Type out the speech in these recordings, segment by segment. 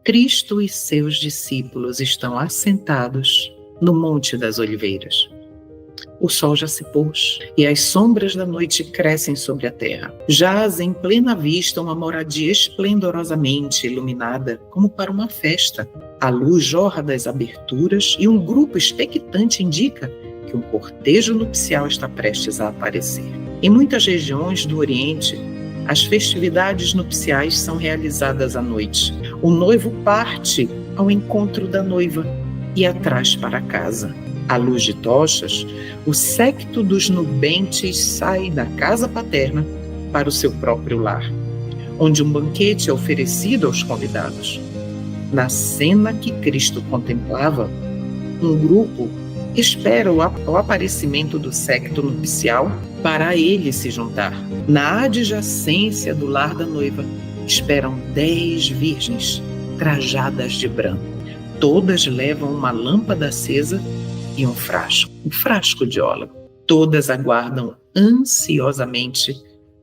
Cristo e seus discípulos estão assentados no Monte das Oliveiras. O sol já se pôs e as sombras da noite crescem sobre a terra. Jaz em plena vista uma moradia esplendorosamente iluminada, como para uma festa. A luz jorra das aberturas e um grupo expectante indica que um cortejo nupcial está prestes a aparecer. Em muitas regiões do Oriente, as festividades nupciais são realizadas à noite. O noivo parte ao encontro da noiva e a traz para casa. À luz de tochas, o séquito dos nubentes sai da casa paterna para o seu próprio lar, onde um banquete é oferecido aos convidados. Na cena que Cristo contemplava, um grupo espera o aparecimento do séquito nupcial para ele se juntar. Na adjacência do lar da noiva, esperam 10 virgens trajadas de branco. Todas levam uma lâmpada acesa e um frasco de óleo. Todas aguardam ansiosamente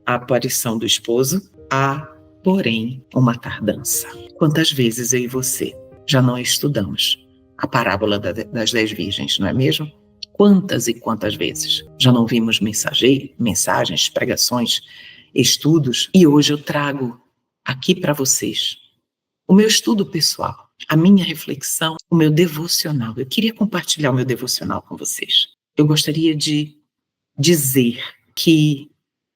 a aparição do esposo. Há, porém, uma tardança. Quantas vezes eu e você já não estudamos a parábola das 10 virgens, não é mesmo? Quantas e quantas vezes já não vimos mensagens, pregações, estudos? E hoje eu trago aqui para vocês o meu estudo pessoal, a minha reflexão, o meu devocional. Eu queria compartilhar o meu devocional com vocês. Eu gostaria de dizer que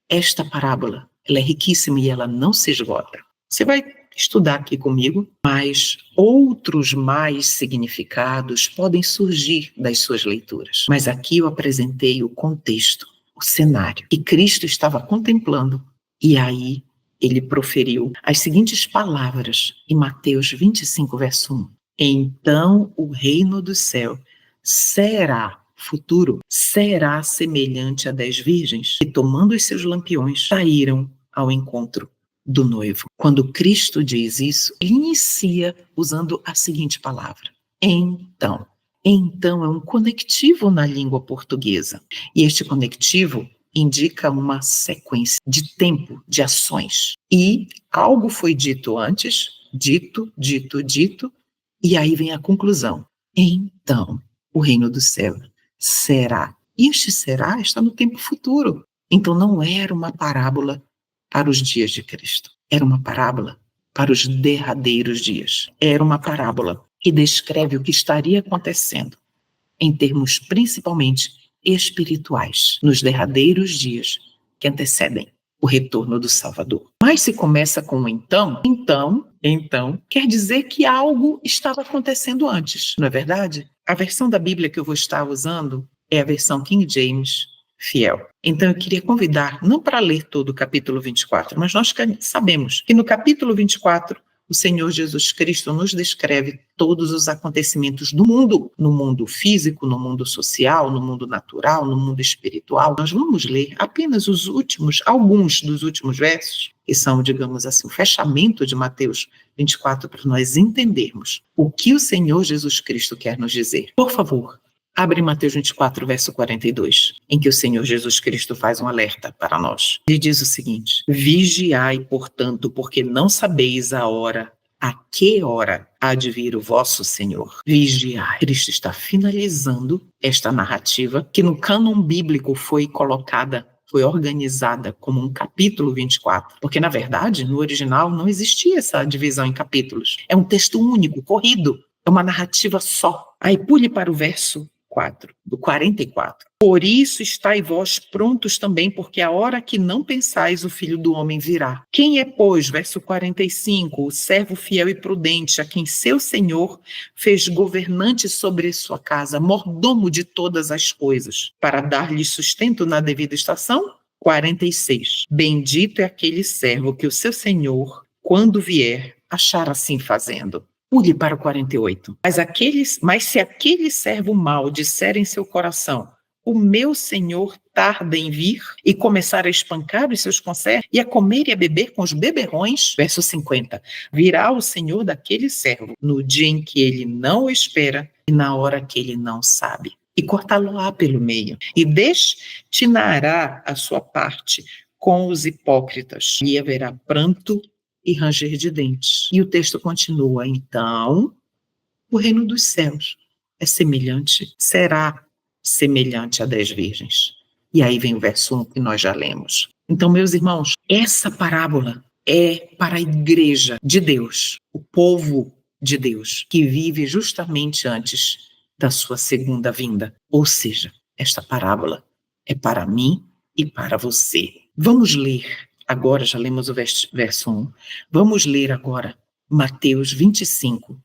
esta parábola, ela é riquíssima e ela não se esgota. Você vai estudar aqui comigo, mas outros mais significados podem surgir das suas leituras. Mas aqui eu apresentei o contexto, o cenário que Cristo estava contemplando, e aí ele proferiu as seguintes palavras em Mateus 25, verso 1. Então o reino do céu será semelhante a 10 virgens que, tomando os seus lampiões, saíram ao encontro do noivo. Quando Cristo diz isso, ele inicia usando a seguinte palavra: então. Então é um conectivo na língua portuguesa. E este conectivo indica uma sequência de tempo, de ações. E algo foi dito antes, dito, e aí vem a conclusão. Então, o reino do céu será. E este será está no tempo futuro. Então não era uma parábola para os dias de Cristo. Era uma parábola para os derradeiros dias. Era uma parábola que descreve o que estaria acontecendo em termos principalmente espirituais nos derradeiros dias que antecedem o retorno do Salvador. Mas se começa com um então, quer dizer que algo estava acontecendo antes, não é verdade? A versão da Bíblia que eu vou estar usando é a versão King James fiel. Então eu queria convidar, não para ler todo o capítulo 24, mas nós sabemos que no capítulo 24 o Senhor Jesus Cristo nos descreve todos os acontecimentos do mundo, no mundo físico, no mundo social, no mundo natural, no mundo espiritual. Nós vamos ler apenas alguns dos últimos versos, que são, digamos assim, o fechamento de Mateus 24, para nós entendermos o que o Senhor Jesus Cristo quer nos dizer. Por favor, abre Mateus 24, verso 42, em que o Senhor Jesus Cristo faz um alerta para nós. Ele diz o seguinte: vigiai, portanto, porque não sabeis a que hora há de vir o vosso Senhor. Vigiai. Cristo está finalizando esta narrativa que no cânon bíblico foi organizada como um capítulo 24, porque na verdade, no original não existia essa divisão em capítulos. É um texto único, corrido, é uma narrativa só. Aí pule para o verso 4, do 44. Por isso estai vós prontos também, porque a hora que não pensais o Filho do Homem virá. Quem é, pois, verso 45, o servo fiel e prudente, a quem seu Senhor fez governante sobre sua casa, mordomo de todas as coisas, para dar-lhe sustento na devida estação? 46. Bendito é aquele servo que o seu Senhor, quando vier, achar assim fazendo. Pule para o 48. Mas se aquele servo mau disser em seu coração: o meu Senhor tarda em vir, e começar a espancar os seus conservos e a comer e a beber com os beberrões, verso 50, virá o Senhor daquele servo no dia em que ele não o espera e na hora que ele não sabe, e cortá-lo-á pelo meio, e destinará a sua parte com os hipócritas, e haverá pranto e ranger de dentes. E o texto continua: então, o reino dos céus é semelhante, será semelhante a 10 virgens. E aí vem o verso 1 que nós já lemos. Então, meus irmãos, essa parábola é para a igreja de Deus, o povo de Deus, que vive justamente antes da sua segunda vinda. Ou seja, esta parábola é para mim e para você. Vamos ler agora, já lemos o verso 1, vamos ler agora Mateus 25,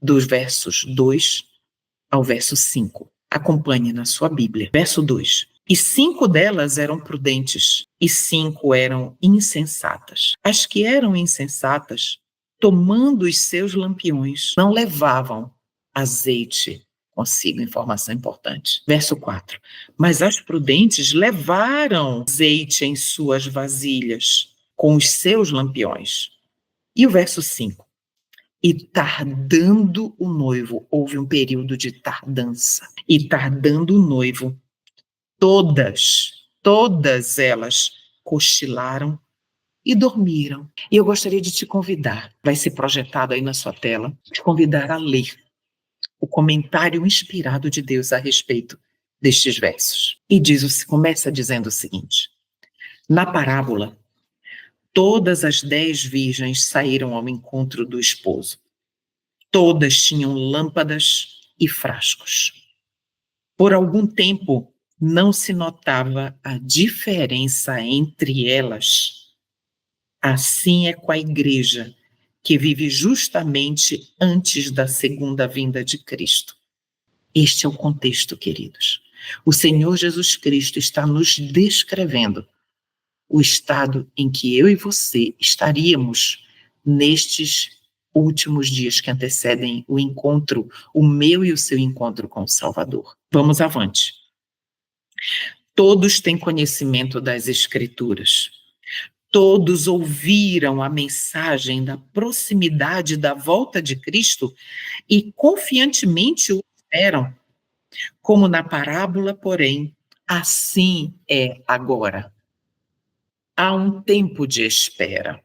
dos versos 2 ao verso 5. Acompanhe na sua Bíblia. Verso 2. E 5 delas eram prudentes, e 5 eram insensatas. As que eram insensatas, tomando os seus lampiões, não levavam azeite consigo, informação importante. Verso 4. Mas as prudentes levaram azeite em suas vasilhas, com os seus lampiões. E o verso 5. E tardando o noivo, houve um período de tardança. E tardando o noivo, todas elas cochilaram e dormiram. E eu gostaria de te convidar, vai ser projetado aí na sua tela, te convidar a ler o comentário inspirado de Deus a respeito destes versos. E começa dizendo o seguinte: na parábola, todas as 10 virgens saíram ao encontro do esposo. Todas tinham lâmpadas e frascos. Por algum tempo, não se notava a diferença entre elas. Assim é com a igreja, que vive justamente antes da segunda vinda de Cristo. Este é o contexto, queridos. O Senhor Jesus Cristo está nos descrevendo o estado em que eu e você estaríamos nestes últimos dias que antecedem o encontro, o meu e o seu encontro com o Salvador. Vamos avante. Todos têm conhecimento das Escrituras. Todos ouviram a mensagem da proximidade da volta de Cristo e confiantemente o esperam. Como na parábola, porém, assim é agora. Há um tempo de espera.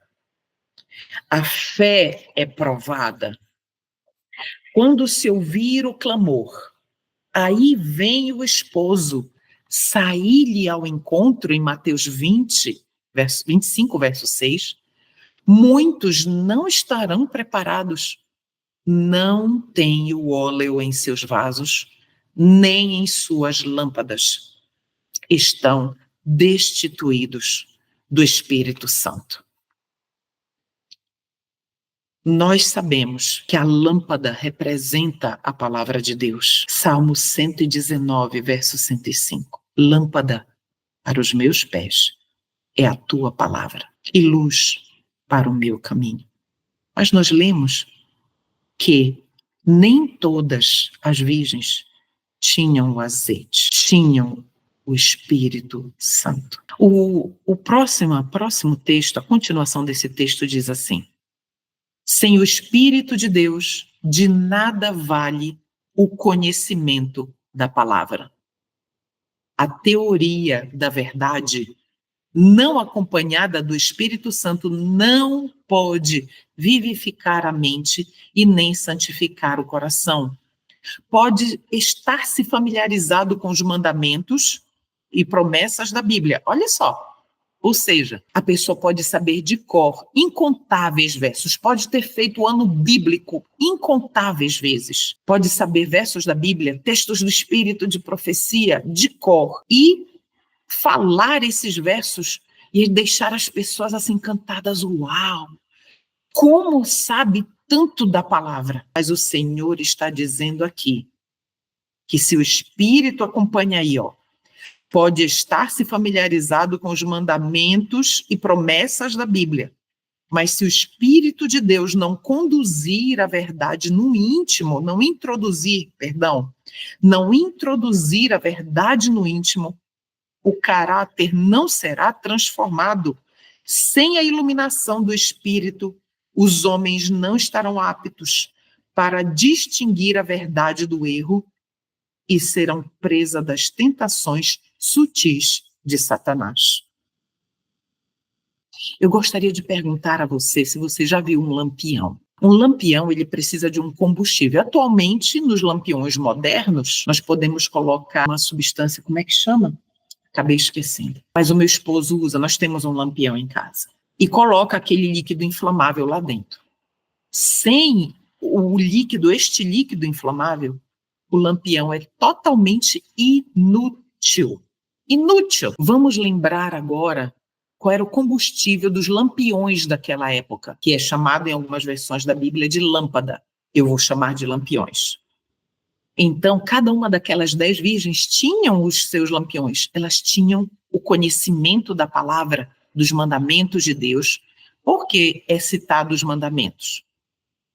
A fé é provada. Quando se ouvir o clamor, aí vem o esposo, sair-lhe ao encontro, em Mateus 25, verso 6, muitos não estarão preparados, não têm o óleo em seus vasos, nem em suas lâmpadas. Estão destituídos do Espírito Santo. Nós sabemos que a lâmpada representa a palavra de Deus. Salmo 119, verso 105. Lâmpada para os meus pés é a tua palavra e luz para o meu caminho. Mas nós lemos que nem todas as virgens tinham o azeite, tinham o Espírito Santo. O próximo texto, a continuação desse texto diz assim: sem o Espírito de Deus, de nada vale o conhecimento da palavra. A teoria da verdade, não acompanhada do Espírito Santo, não pode vivificar a mente e nem santificar o coração. Pode estar se familiarizado com os mandamentos e promessas da Bíblia. Olha só. Ou seja, a pessoa pode saber de cor incontáveis versos, pode ter feito o ano bíblico incontáveis vezes, pode saber versos da Bíblia, textos do Espírito de profecia de cor e falar esses versos e deixar as pessoas assim encantadas. Uau! Como sabe tanto da palavra? Mas o Senhor está dizendo aqui que se o Espírito acompanha aí, pode estar se familiarizado com os mandamentos e promessas da Bíblia, mas se o Espírito de Deus não conduzir a verdade no íntimo, não introduzir a verdade no íntimo, o caráter não será transformado. Sem a iluminação do Espírito, os homens não estarão aptos para distinguir a verdade do erro e serão presa das tentações sutis de Satanás. Eu gostaria de perguntar a você se você já viu um lampião. Um lampião, ele precisa de um combustível. Atualmente, nos lampiões modernos, nós podemos colocar uma substância, como é que chama? Acabei esquecendo. Mas o meu esposo usa, nós temos um lampião em casa. E coloca aquele líquido inflamável lá dentro. Sem este líquido inflamável, o lampião é totalmente inútil. Inútil! Vamos lembrar agora qual era o combustível dos lampiões daquela época, que é chamado em algumas versões da Bíblia de lâmpada. Eu vou chamar de lampiões. Então, cada uma daquelas 10 virgens tinham os seus lampiões. Elas tinham o conhecimento da palavra, dos mandamentos de Deus. Por que é citado os mandamentos?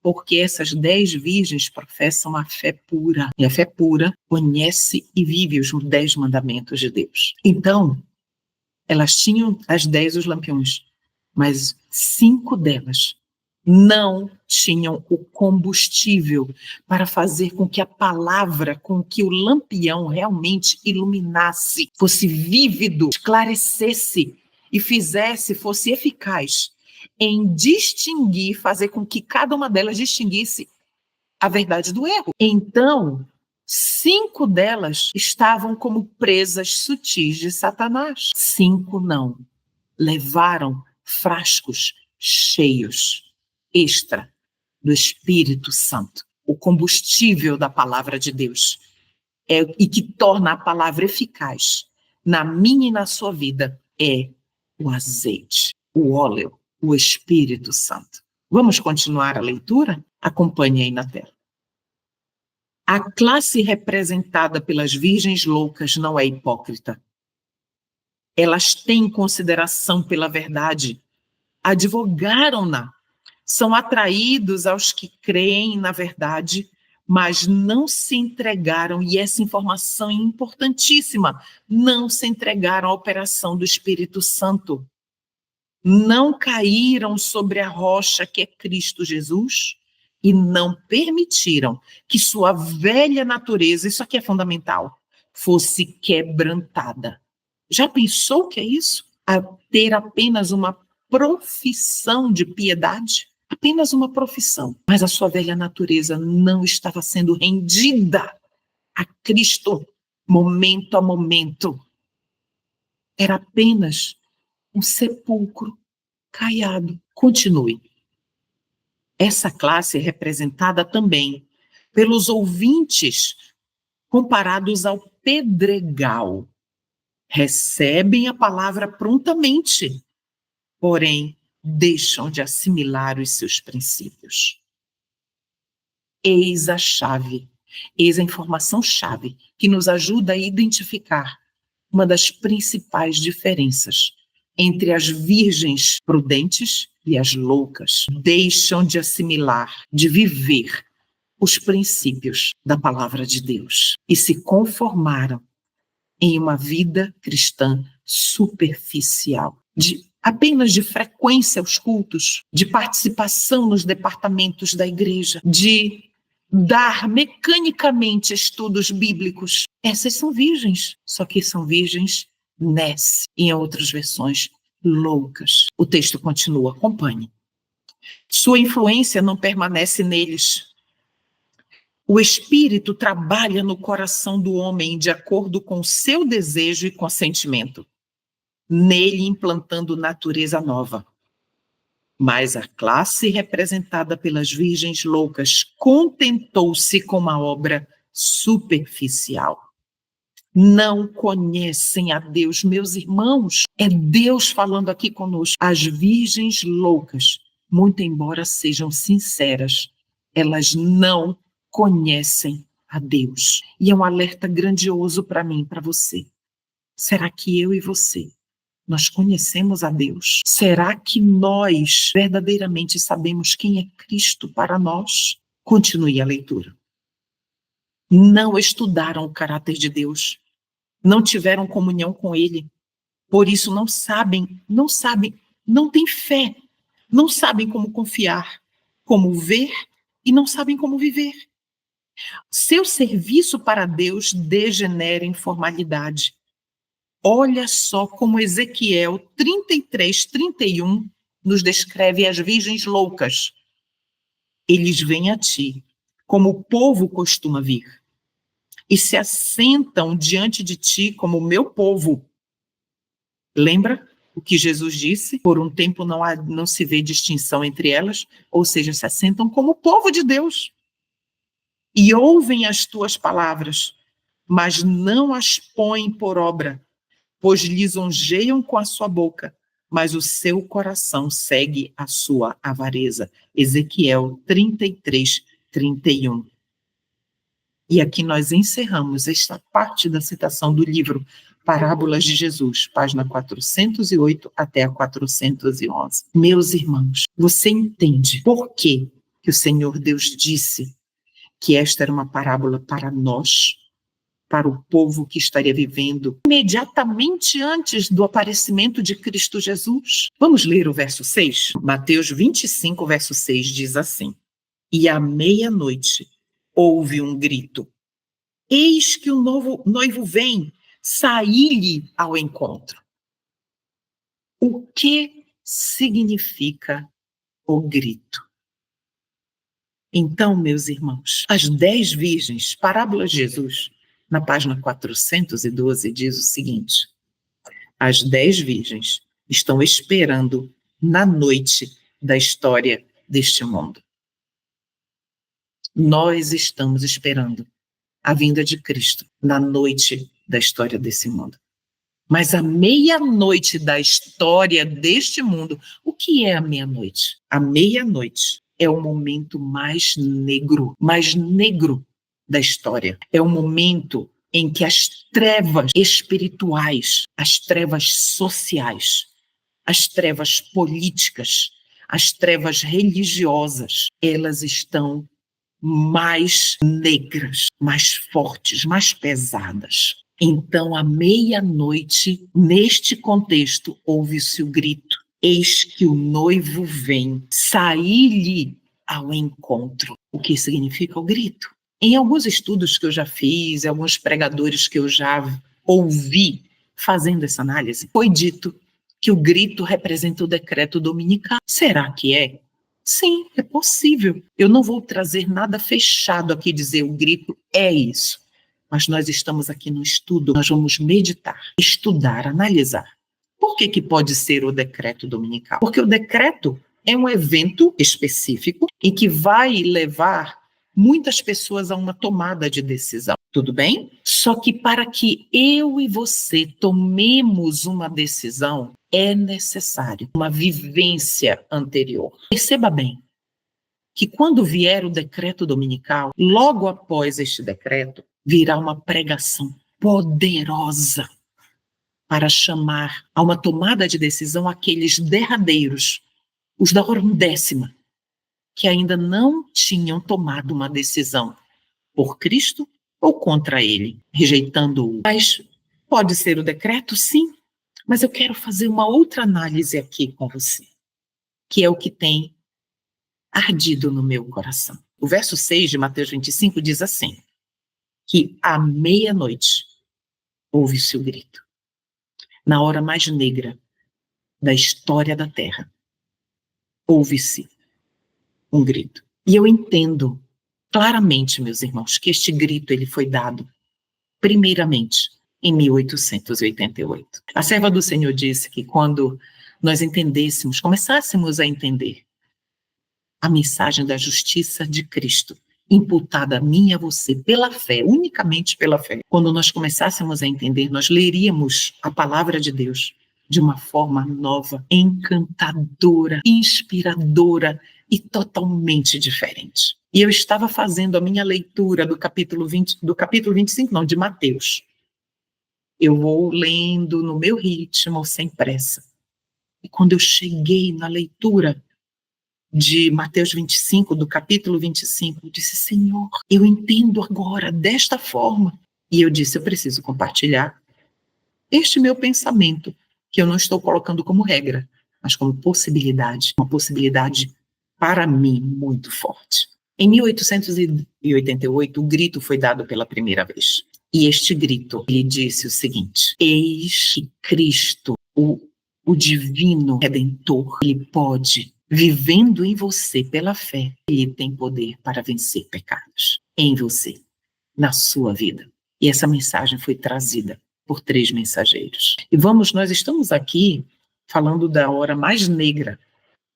Porque essas 10 virgens professam a fé pura. E a fé pura conhece e vive os 10 mandamentos de Deus. Então, elas tinham as 10 os lampiões, mas 5 delas não tinham o combustível para fazer com que a palavra, com que o lampião realmente iluminasse, fosse vívido, esclarecesse e fosse eficaz em distinguir, fazer com que cada uma delas distinguisse a verdade do erro. Então, 5 delas estavam como presas sutis de Satanás. 5 não. Levaram frascos cheios, extra, do Espírito Santo, o combustível da palavra de Deus, e que torna a palavra eficaz na minha e na sua vida, é o azeite, o óleo, o Espírito Santo. Vamos continuar a leitura? Acompanhe aí na tela. A classe representada pelas virgens loucas não é hipócrita. Elas têm consideração pela verdade, advogaram-na, são atraídos aos que creem na verdade, mas não se entregaram, e essa informação é importantíssima, não se entregaram à operação do Espírito Santo. Não caíram sobre a rocha que é Cristo Jesus e não permitiram que sua velha natureza, isso aqui é fundamental, fosse quebrantada. Já pensou o que é isso? A ter apenas uma profissão de piedade? Apenas uma profissão. Mas a sua velha natureza não estava sendo rendida a Cristo momento a momento. Era apenas um sepulcro caiado. Continue. Essa classe é representada também pelos ouvintes comparados ao pedregal. Recebem a palavra prontamente, porém deixam de assimilar os seus princípios. Eis a chave, eis a informação-chave que nos ajuda a identificar uma das principais diferenças entre as virgens prudentes e as loucas. Deixam de assimilar, de viver os princípios da palavra de Deus e se conformaram em uma vida cristã superficial, apenas de frequência aos cultos, de participação nos departamentos da igreja, de dar mecanicamente estudos bíblicos. Essas são virgens, só que são virgens nesse, em outras versões, loucas. O texto continua, acompanhe. Sua influência não permanece neles. O Espírito trabalha no coração do homem de acordo com seu desejo e consentimento, nele implantando natureza nova. Mas a classe representada pelas virgens loucas contentou-se com uma obra superficial. Não conhecem a Deus, meus irmãos. É Deus falando aqui conosco. As virgens loucas, muito embora sejam sinceras, elas não conhecem a Deus. E é um alerta grandioso para mim, para você. Será que eu e você, nós conhecemos a Deus? Será que nós verdadeiramente sabemos quem é Cristo para nós? Continue a leitura. Não estudaram o caráter de Deus, não tiveram comunhão com Ele, por isso não têm fé, não sabem como confiar, como ver e não sabem como viver. Seu serviço para Deus degenera em formalidade. Olha só como Ezequiel 33:31 nos descreve as virgens loucas. Eles vêm a ti, como o povo costuma vir, e se assentam diante de ti como o meu povo. Lembra o que Jesus disse? Por um tempo não se vê distinção entre elas, ou seja, se assentam como o povo de Deus. E ouvem as tuas palavras, mas não as põem por obra, pois lisonjeiam com a sua boca, mas o seu coração segue a sua avareza. Ezequiel 33:31. E aqui nós encerramos esta parte da citação do livro Parábolas de Jesus, página 408 até a 411. Meus irmãos, você entende por que o Senhor Deus disse que esta era uma parábola para nós, para o povo que estaria vivendo imediatamente antes do aparecimento de Cristo Jesus? Vamos ler o verso 6? Mateus 25, verso 6 diz assim: E à meia-noite houve um grito: Eis que o noivo vem, saí-lhe ao encontro. O que significa o grito? Então, meus irmãos, as 10 virgens, parábolas de Jesus, na página 412, diz o seguinte: as 10 virgens estão esperando na noite da história deste mundo. Nós estamos esperando a vinda de Cristo na noite da história desse mundo. Mas a meia-noite da história deste mundo, o que é a meia-noite? A meia-noite é o momento mais negro da história. É o momento em que as trevas espirituais, as trevas sociais, as trevas políticas, as trevas religiosas, elas estão mais negras, mais fortes, mais pesadas. Então, à meia-noite, neste contexto, ouve-se o grito: Eis que o noivo vem, saí-lhe ao encontro. O que significa o grito? Em alguns estudos que eu já fiz, alguns pregadores que eu já ouvi fazendo essa análise, foi dito que o grito representa o decreto dominical. Será que é? Sim, é possível. Eu não vou trazer nada fechado aqui, dizer o grito é isso. Mas nós estamos aqui no estudo, nós vamos meditar, estudar, analisar. Por que pode ser o decreto dominical? Porque o decreto é um evento específico e que vai levar muitas pessoas a uma tomada de decisão. Tudo bem? Só que para que eu e você tomemos uma decisão, é necessário uma vivência anterior. Perceba bem que quando vier o decreto dominical, logo após este decreto, virá uma pregação poderosa para chamar a uma tomada de decisão aqueles derradeiros, os da hora décima, que ainda não tinham tomado uma decisão por Cristo ou contra ele, rejeitando-o. Mas pode ser o decreto? Sim. Mas eu quero fazer uma outra análise aqui com você, que é o que tem ardido no meu coração. O verso 6 de Mateus 25 diz assim, que à meia-noite ouve-se o grito. Na hora mais negra da história da Terra, ouve-se um grito. E eu entendo claramente, meus irmãos, que este grito ele foi dado, primeiramente, em 1888. A serva do Senhor disse que quando nós entendêssemos, começássemos a entender a mensagem da justiça de Cristo, imputada a mim e a você pela fé, unicamente pela fé, quando nós começássemos a entender, nós leríamos a palavra de Deus de uma forma nova, encantadora, inspiradora e totalmente diferente. E eu estava fazendo a minha leitura do capítulo 25, não, de Mateus. Eu vou lendo no meu ritmo, sem pressa. E quando eu cheguei na leitura de Mateus 25, do capítulo 25, eu disse, Senhor, eu entendo agora desta forma. E eu disse, eu preciso compartilhar este meu pensamento, que eu não estou colocando como regra, mas como possibilidade, uma possibilidade para mim muito forte. Em 1888, o grito foi dado pela primeira vez. E este grito, ele disse o seguinte: eis que Cristo, o divino Redentor, ele pode, vivendo em você pela fé, ele tem poder para vencer pecados em você, na sua vida. E essa mensagem foi trazida por 3 mensageiros. E nós estamos aqui falando da hora mais negra.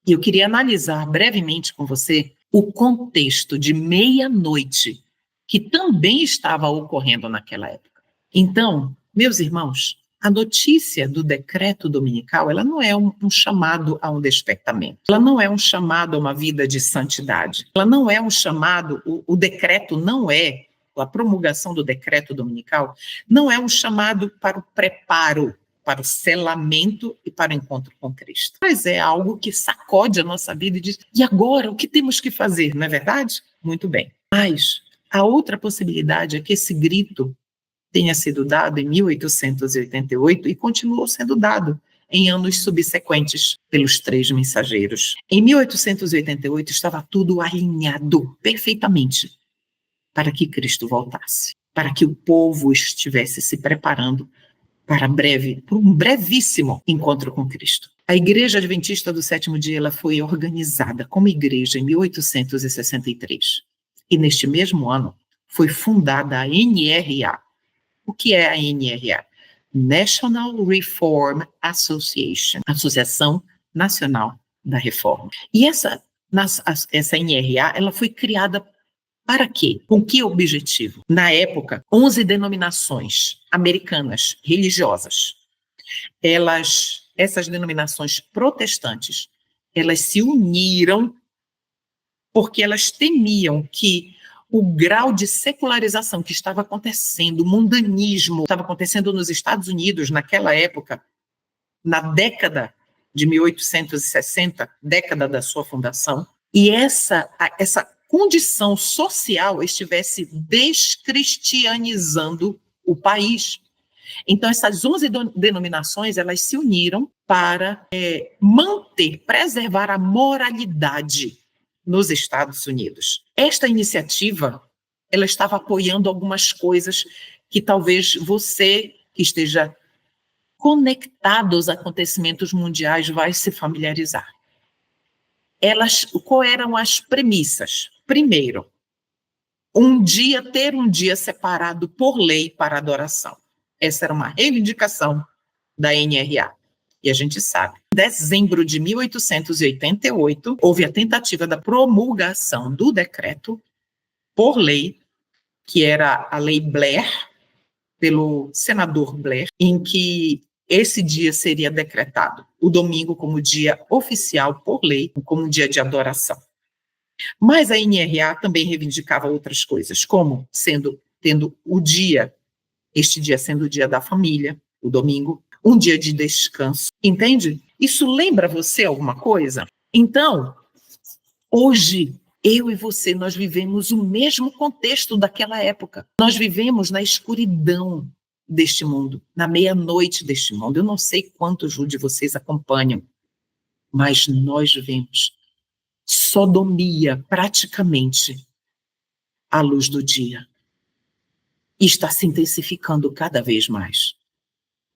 E eu queria analisar brevemente com você o contexto de meia-noite que também estava ocorrendo naquela época. Então, meus irmãos, a notícia do decreto dominical, ela não é um chamado a um despertamento. Ela não é um chamado a uma vida de santidade. Ela não é um chamado, o decreto não é, a promulgação do decreto dominical, não é um chamado para o preparo, para o selamento e para o encontro com Cristo. Mas é algo que sacode a nossa vida e diz, e agora, o que temos que fazer, não é verdade? Muito bem. Mas a outra possibilidade é que esse grito tenha sido dado em 1888 e continuou sendo dado em anos subsequentes pelos 3 mensageiros. Em 1888 estava tudo alinhado perfeitamente para que Cristo voltasse, para que o povo estivesse se preparando para um brevíssimo encontro com Cristo. A Igreja Adventista do Sétimo Dia ela foi organizada como igreja em 1863. E neste mesmo ano foi fundada a NRA. O que é a NRA? National Reform Association, Associação Nacional da Reforma. E essa NRA ela foi criada para quê? Com que objetivo? Na época, 11 denominações americanas religiosas, essas denominações protestantes, elas se uniram porque elas temiam que o grau de secularização que estava acontecendo, o mundanismo, estava acontecendo nos Estados Unidos naquela época, na década de 1860, década da sua fundação, e essa condição social estivesse descristianizando o país. Então, essas 11 denominações, elas se uniram para preservar a moralidade nos Estados Unidos. Esta iniciativa, ela estava apoiando algumas coisas que talvez você, que esteja conectado aos acontecimentos mundiais, vai se familiarizar. Qual eram as premissas? Primeiro, ter um dia separado por lei para adoração. Essa era uma reivindicação da NRA. E a gente sabe, em dezembro de 1888, houve a tentativa da promulgação do decreto por lei, que era a Lei Blair, pelo senador Blair, em que esse dia seria decretado, o domingo como dia oficial por lei, como um dia de adoração. Mas a NRA também reivindicava outras coisas, como tendo este dia sendo o dia da família, o domingo, um dia de descanso, entende? Isso lembra você alguma coisa? Então, hoje, eu e você, nós vivemos o mesmo contexto daquela época. Nós vivemos na escuridão deste mundo, na meia-noite deste mundo. Eu não sei quantos de vocês acompanham, mas nós vemos sodomia praticamente à luz do dia. E está se intensificando cada vez mais.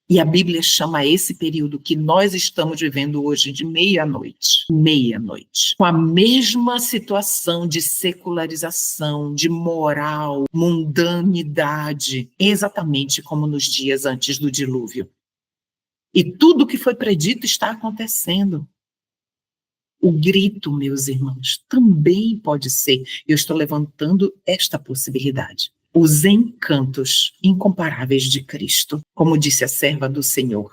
E a Bíblia chama esse período que nós estamos vivendo hoje de meia-noite. Meia-noite. Com a mesma situação de secularização, de moral, mundanidade, exatamente como nos dias antes do dilúvio. E tudo que foi predito está acontecendo. O grito, meus irmãos, também pode ser. Eu estou levantando esta possibilidade. Os encantos incomparáveis de Cristo, como disse a serva do Senhor,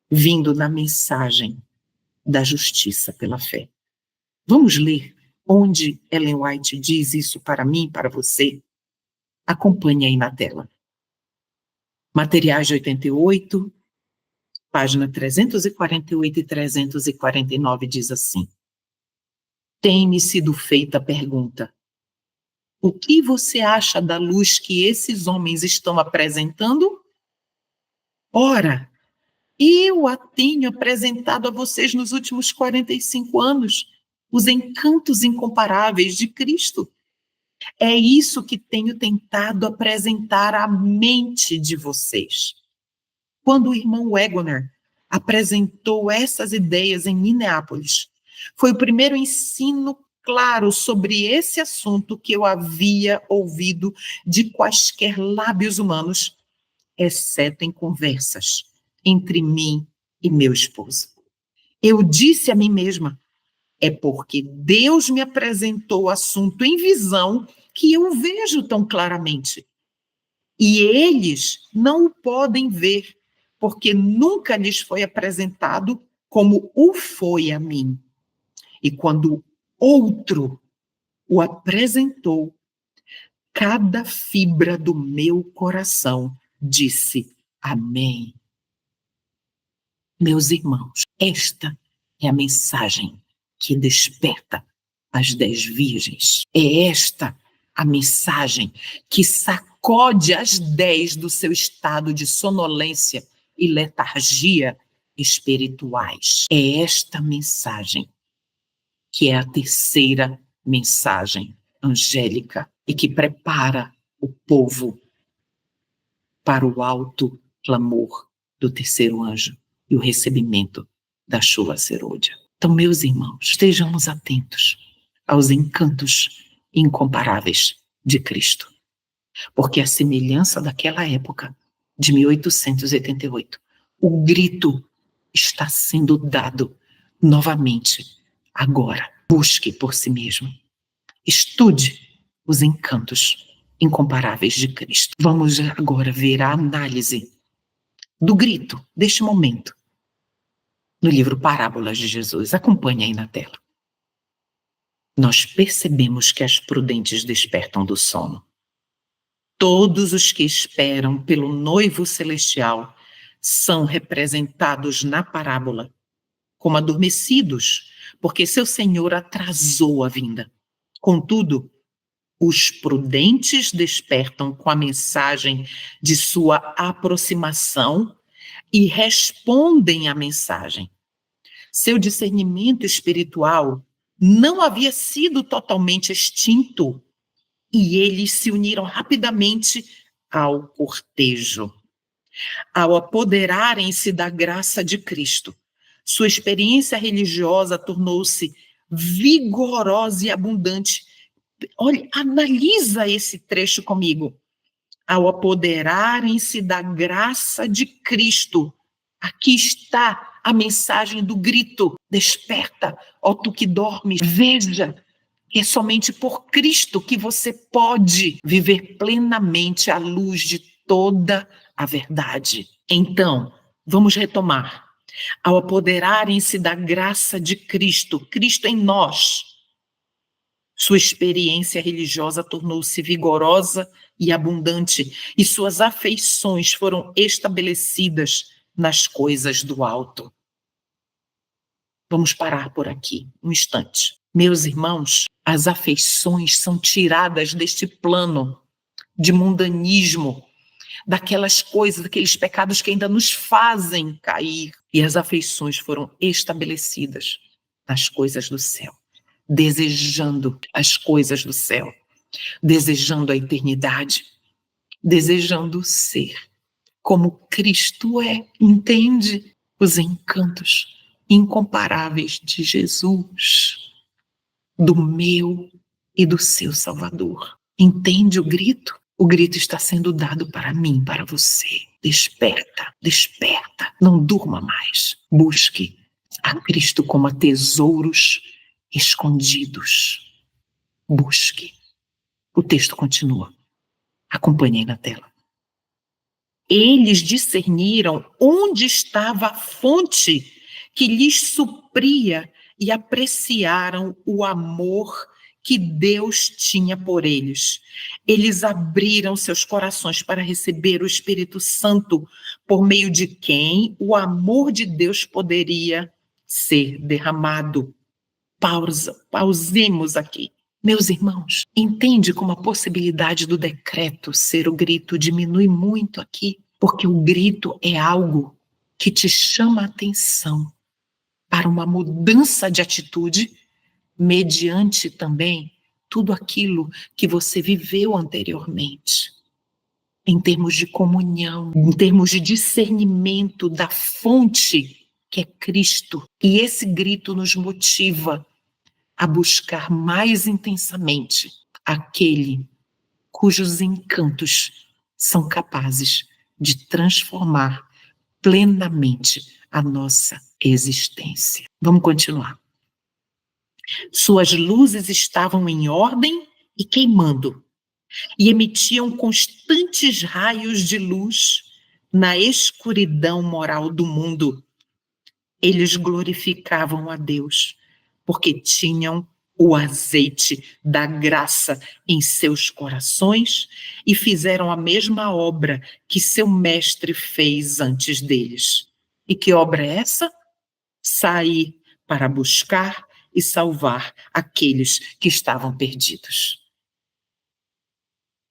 vindo na mensagem da justiça pela fé. Vamos ler onde Ellen White diz isso para mim, para você? Acompanhe aí na tela. Materiais de 88, página 348 e 349 diz assim: tem-me sido feita a pergunta: o que você acha da luz que esses homens estão apresentando? Ora, eu a tenho apresentado a vocês nos últimos 45 anos, os encantos incomparáveis de Cristo. É isso que tenho tentado apresentar à mente de vocês. Quando o irmão Wegener apresentou essas ideias em Minneapolis, foi o primeiro ensino claro sobre esse assunto que eu havia ouvido de quaisquer lábios humanos, exceto em conversas entre mim e meu esposo. Eu disse a mim mesma, é porque Deus me apresentou o assunto em visão que eu vejo tão claramente. E eles não o podem ver, porque nunca lhes foi apresentado como o foi a mim. E quando outro o apresentou, cada fibra do meu coração disse amém. Meus irmãos, esta é a mensagem que desperta as 10 virgens. É esta a mensagem que sacode as 10 do seu estado de sonolência e letargia espirituais. É esta mensagem que é a terceira mensagem angélica e que prepara o povo para o alto clamor do terceiro anjo e o recebimento da chuva serôdia. Então, meus irmãos, estejamos atentos aos encantos incomparáveis de Cristo, porque a semelhança daquela época, de 1888, o grito está sendo dado novamente, agora. Busque por si mesmo. Estude os encantos incomparáveis de Cristo. Vamos agora ver a análise do grito deste momento no livro Parábolas de Jesus. Acompanhe aí na tela. Nós percebemos que as prudentes despertam do sono. Todos os que esperam pelo noivo celestial são representados na parábola como adormecidos, porque seu Senhor atrasou a vinda. Contudo, os prudentes despertam com a mensagem de sua aproximação e respondem à mensagem. Seu discernimento espiritual não havia sido totalmente extinto e eles se uniram rapidamente ao cortejo. Ao apoderarem-se da graça de Cristo, sua experiência religiosa tornou-se vigorosa e abundante. Olha, analisa esse trecho comigo. Ao apoderarem-se da graça de Cristo, aqui está a mensagem do grito: desperta, ó tu que dormes, veja que é somente por Cristo que você pode viver plenamente à luz de toda a verdade. Então, vamos retomar. Ao apoderarem-se da graça de Cristo, Cristo em nós, sua experiência religiosa tornou-se vigorosa e abundante, e suas afeições foram estabelecidas nas coisas do alto. Vamos parar por aqui, um instante. Meus irmãos, as afeições são tiradas deste plano de mundanismo, daquelas coisas, daqueles pecados que ainda nos fazem cair. E as afeições foram estabelecidas nas coisas do céu, desejando as coisas do céu, desejando a eternidade, desejando ser como Cristo é. Entende os encantos incomparáveis de Jesus, do meu e do seu Salvador. Entende o grito? O grito está sendo dado para mim, para você. Desperta, desperta, não durma mais. Busque a Cristo como a tesouros escondidos. Busque. O texto continua. Acompanhe aí na tela. Eles discerniram onde estava a fonte que lhes supria e apreciaram o amor que Deus tinha por eles. Eles abriram seus corações para receber o Espírito Santo, por meio de quem o amor de Deus poderia ser derramado. Pausemos aqui. Meus irmãos, entende como a possibilidade do decreto ser o grito diminui muito aqui? Porque o grito é algo que te chama a atenção para uma mudança de atitude, mediante também tudo aquilo que você viveu anteriormente, em termos de comunhão, em termos de discernimento da fonte que é Cristo. E esse grito nos motiva a buscar mais intensamente aquele cujos encantos são capazes de transformar plenamente a nossa existência. Vamos continuar. Suas luzes estavam em ordem e queimando, e emitiam constantes raios de luz na escuridão moral do mundo. Eles glorificavam a Deus, porque tinham o azeite da graça em seus corações e fizeram a mesma obra que seu mestre fez antes deles. E que obra é essa? Sair para buscar e salvar aqueles que estavam perdidos.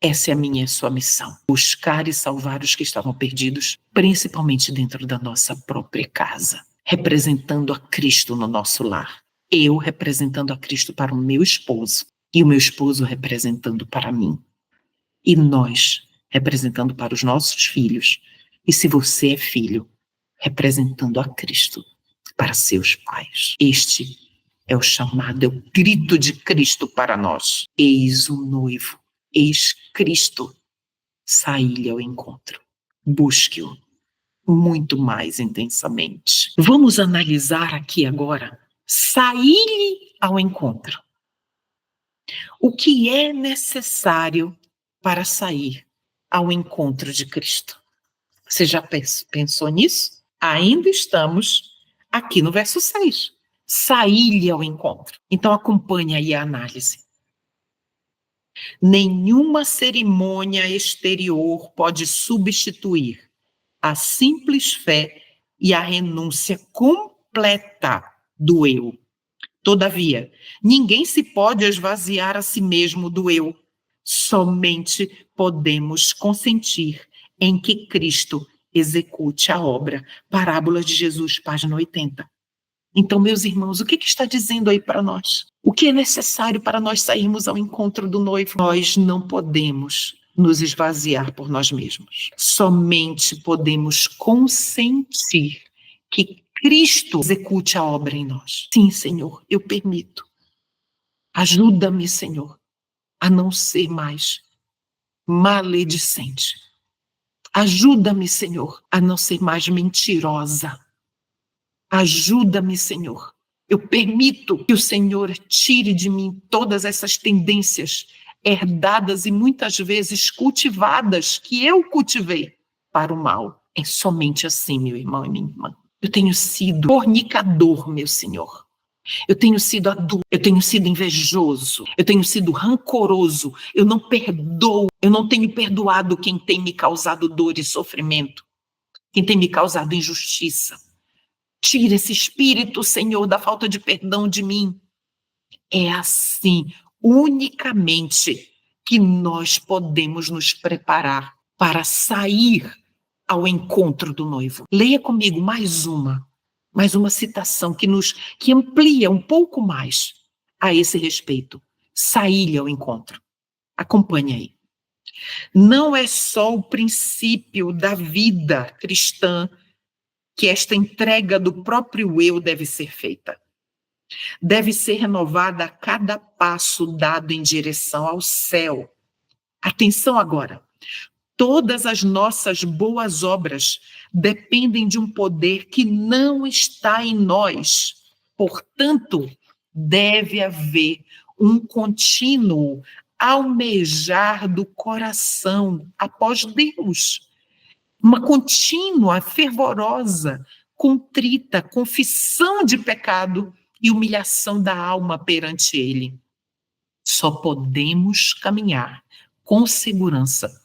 Essa é a minha e a sua missão, buscar e salvar os que estavam perdidos, principalmente dentro da nossa própria casa, representando a Cristo no nosso lar. Eu representando a Cristo para o meu esposo e o meu esposo representando para mim. E nós representando para os nossos filhos. E se você é filho, representando a Cristo para seus pais. Este é o chamado, é o grito de Cristo para nós. Eis o noivo. Eis Cristo, saí-lhe ao encontro. Busque-o muito mais intensamente. Vamos analisar aqui agora, sair-lhe ao encontro. O que é necessário para sair ao encontro de Cristo? Você já pensou nisso? Ainda estamos aqui no verso 6. Sair-lhe ao encontro. Então acompanhe aí a análise. Nenhuma cerimônia exterior pode substituir a simples fé e a renúncia completa do eu. Todavia, ninguém se pode esvaziar a si mesmo do eu. Somente podemos consentir em que Cristo execute a obra. Parábola de Jesus, página 80. Então, meus irmãos, o que está dizendo aí para nós? O que é necessário para nós sairmos ao encontro do noivo? Nós não podemos nos esvaziar por nós mesmos. Somente podemos consentir que Cristo execute a obra em nós. Sim, Senhor, eu permito. Ajuda-me, Senhor, a não ser mais maledicente. Ajuda-me, Senhor, a não ser mais mentirosa. Ajuda-me, Senhor. Eu permito que o Senhor tire de mim todas essas tendências herdadas e muitas vezes cultivadas, que eu cultivei para o mal. É somente assim, meu irmão e minha irmã. Eu tenho sido fornicador, meu Senhor. Eu tenho sido adulto, eu tenho sido invejoso, eu tenho sido rancoroso, eu não perdoo, eu não tenho perdoado quem tem me causado dor e sofrimento, quem tem me causado injustiça. Tira esse espírito, Senhor, da falta de perdão de mim. É assim, unicamente, que nós podemos nos preparar para sair ao encontro do noivo. Leia comigo mais uma citação que amplia um pouco mais a esse respeito. Sair ao encontro. Acompanhe aí. Não é só o princípio da vida cristã que esta entrega do próprio eu deve ser feita. Deve ser renovada a cada passo dado em direção ao céu. Atenção agora. Todas as nossas boas obras dependem de um poder que não está em nós. Portanto, deve haver um contínuo almejar do coração após Deus. Uma contínua, fervorosa, contrita, confissão de pecado e humilhação da alma perante Ele. Só podemos caminhar com segurança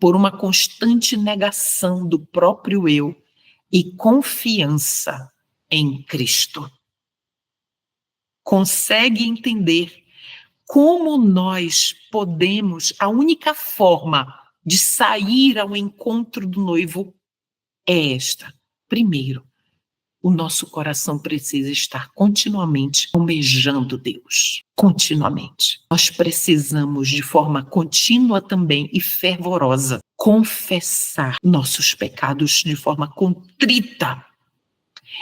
por uma constante negação do próprio eu e confiança em Cristo. Consegue entender como nós podemos, a única forma de sair ao encontro do noivo é esta. Primeiro, o nosso coração precisa estar continuamente almejando Deus. Continuamente. Nós precisamos, de forma contínua também e fervorosa, confessar nossos pecados de forma contrita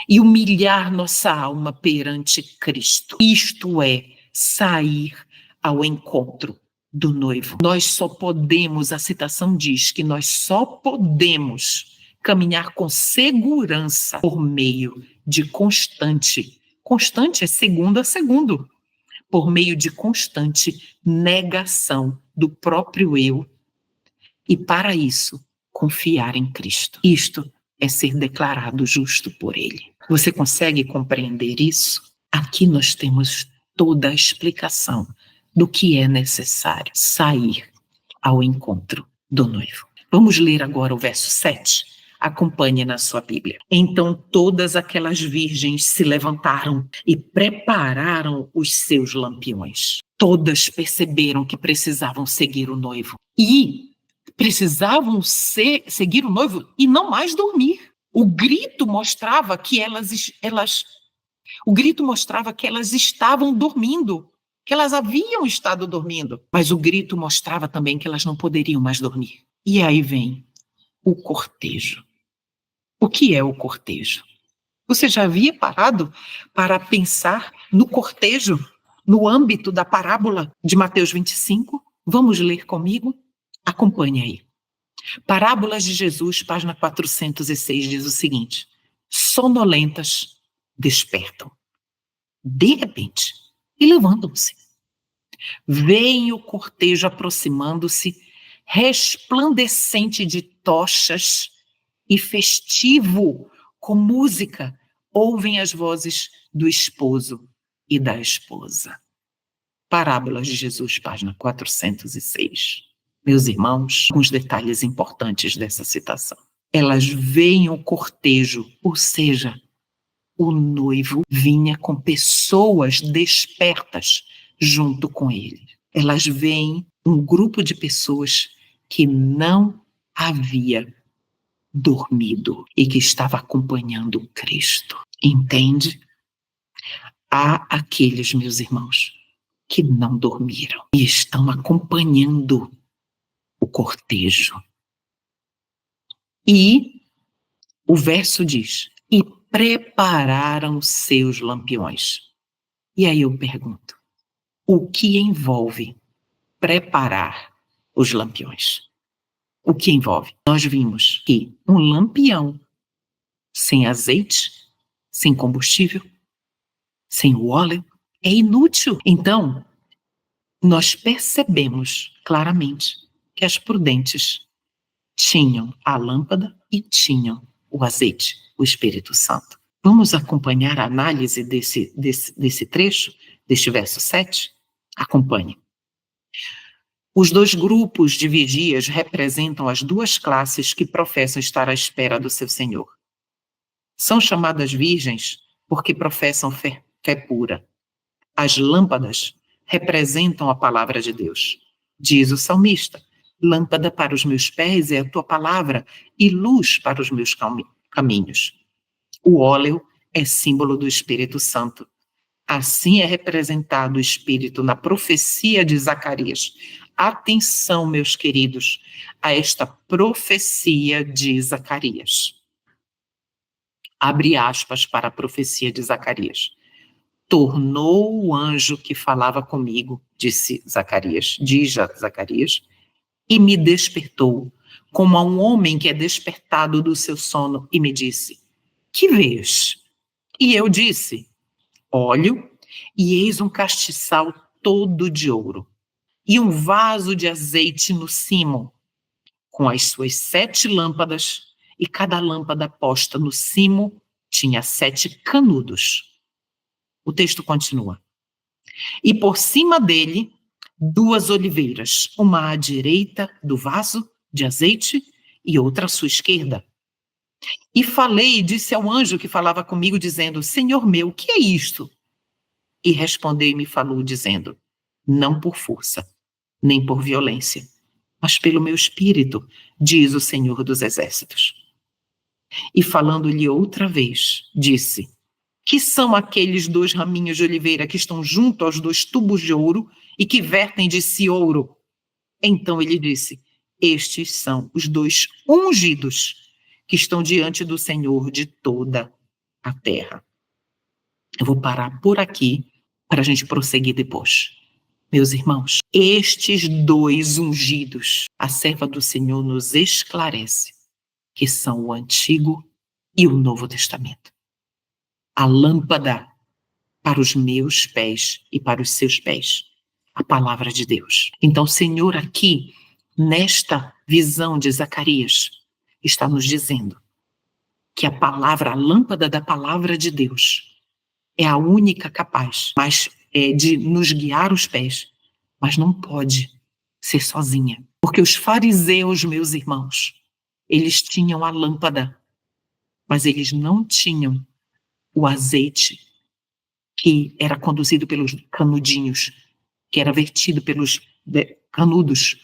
e humilhar nossa alma perante Cristo. Isto é, sair ao encontro do noivo. Nós só podemos, a citação diz que nós só podemos caminhar com segurança por meio de constante é segundo a segundo, por meio de constante negação do próprio eu e, para isso, confiar em Cristo. Isto é ser declarado justo por Ele. Você consegue compreender isso? Aqui nós temos toda a explicação do que é necessário sair ao encontro do noivo. Vamos ler agora o verso 7. Acompanhe na sua Bíblia. Então todas aquelas virgens se levantaram e prepararam os seus lampiões. Todas perceberam que precisavam seguir o noivo. E precisavam seguir o noivo e não mais dormir. O grito mostrava que elas estavam dormindo, que elas haviam estado dormindo. Mas o grito mostrava também que elas não poderiam mais dormir. E aí vem o cortejo. O que é o cortejo? Você já havia parado para pensar no cortejo, no âmbito da parábola de Mateus 25? Vamos ler comigo? Acompanhe aí. Parábolas de Jesus, página 406, diz o seguinte: sonolentas despertam, de repente, e levantam-se. Veem o cortejo aproximando-se, resplandecente de tochas e festivo, com música, ouvem as vozes do esposo e da esposa. Parábolas de Jesus, página 406. Meus irmãos, alguns detalhes importantes dessa citação. Elas veem o cortejo, ou seja, o noivo vinha com pessoas despertas junto com ele. Elas veem um grupo de pessoas que não havia dormido e que estava acompanhando Cristo. Entende? Há aqueles, meus irmãos, que não dormiram e estão acompanhando o cortejo. E o verso diz: e prepararam seus lampiões. E aí eu pergunto, o que envolve preparar os lampiões? O que envolve? Nós vimos que um lampião sem azeite, sem combustível, sem o óleo, é inútil. Então, nós percebemos claramente que as prudentes tinham a lâmpada e tinham o azeite, o Espírito Santo. Vamos acompanhar a análise desse trecho, deste verso 7? Acompanhe. Os dois grupos de vigias representam as duas classes que professam estar à espera do seu Senhor. São chamadas virgens porque professam fé pura. As lâmpadas representam a palavra de Deus. Diz o salmista: lâmpada para os meus pés é a tua palavra e luz para os meus caminhos. O óleo é símbolo do Espírito Santo. Assim é representado o Espírito na profecia de Zacarias. Atenção, meus queridos, a esta profecia de Zacarias. Abre aspas para a profecia de Zacarias. Tornou o anjo que falava comigo, diz Zacarias, e me despertou, como a um homem que é despertado do seu sono, e me disse: que vês? E eu disse: olho, e eis um castiçal todo de ouro, e um vaso de azeite no cimo, com as suas 7 lâmpadas, e cada lâmpada posta no cimo tinha 7 canudos. O texto continua. E por cima dele, 2 oliveiras, uma à direita do vaso de azeite e outra à sua esquerda. E falei e disse ao anjo que falava comigo, dizendo: Senhor meu, o que é isto? E respondeu e me falou, dizendo: não por força, nem por violência, mas pelo meu espírito, diz o Senhor dos Exércitos. E falando-lhe outra vez, disse: que são aqueles 2 raminhos de oliveira que estão junto aos 2 tubos de ouro e que vertem de si ouro? Então ele disse: estes são os 2 ungidos que estão diante do Senhor de toda a terra. Eu vou parar por aqui para a gente prosseguir depois. Meus irmãos, estes 2 ungidos, a serva do Senhor nos esclarece que são o Antigo e o Novo Testamento. A lâmpada para os meus pés e para os seus pés, a palavra de Deus. Então, o Senhor aqui, nesta visão de Zacarias, está nos dizendo que a palavra, a lâmpada da palavra de Deus, é a única capaz, de nos guiar os pés, mas não pode ser sozinha. Porque os fariseus, meus irmãos, eles tinham a lâmpada, mas eles não tinham o azeite que era conduzido pelos canudinhos, que era vertido pelos canudos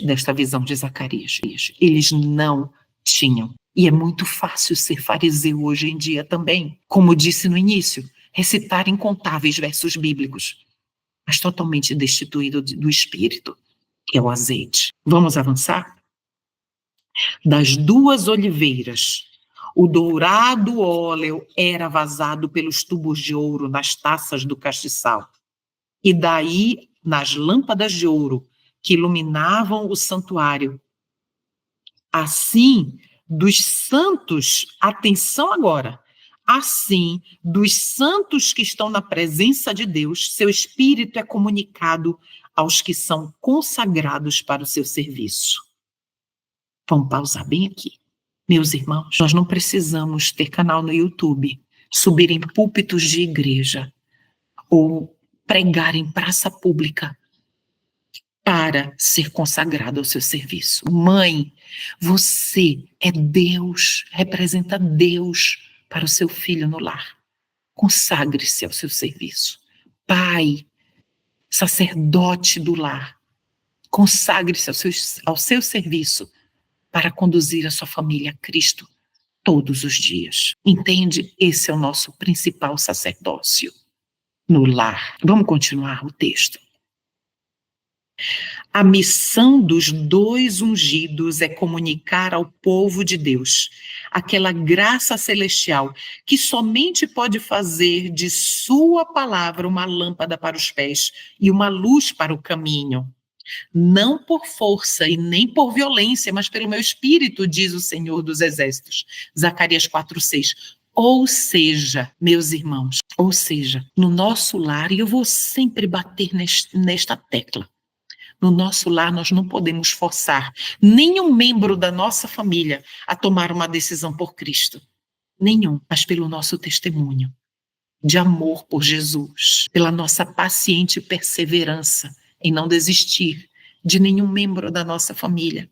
desta visão de Zacarias. Eles não tinham. E é muito fácil ser fariseu hoje em dia também. Como disse no início, recitar incontáveis versos bíblicos, mas totalmente destituído do Espírito, que é o azeite. Vamos avançar? Das 2 oliveiras, o dourado óleo era vazado pelos tubos de ouro nas taças do castiçal. E daí, nas lâmpadas de ouro que iluminavam o santuário. Assim, dos santos, atenção agora, assim, dos santos que estão na presença de Deus, seu espírito é comunicado aos que são consagrados para o seu serviço. Vamos pausar bem aqui. Meus irmãos, nós não precisamos ter canal no YouTube, subir em púlpitos de igreja ou pregar em praça pública para ser consagrado ao seu serviço. Mãe, você é Deus, representa Deus para o seu filho no lar. Consagre-se ao seu serviço. Pai, sacerdote do lar, consagre-se ao seu serviço para conduzir a sua família a Cristo todos os dias. Entende? Esse é o nosso principal sacerdócio no lar. Vamos continuar o texto. A missão dos 2 ungidos é comunicar ao povo de Deus aquela graça celestial que somente pode fazer de sua palavra uma lâmpada para os pés e uma luz para o caminho. Não por força e nem por violência, mas pelo meu espírito, diz o Senhor dos Exércitos. Zacarias 4:6. Ou seja, meus irmãos, ou seja, no nosso lar, e eu vou sempre bater nesta tecla, no nosso lar nós não podemos forçar nenhum membro da nossa família a tomar uma decisão por Cristo. Nenhum, mas pelo nosso testemunho de amor por Jesus, pela nossa paciente perseverança em não desistir de nenhum membro da nossa família.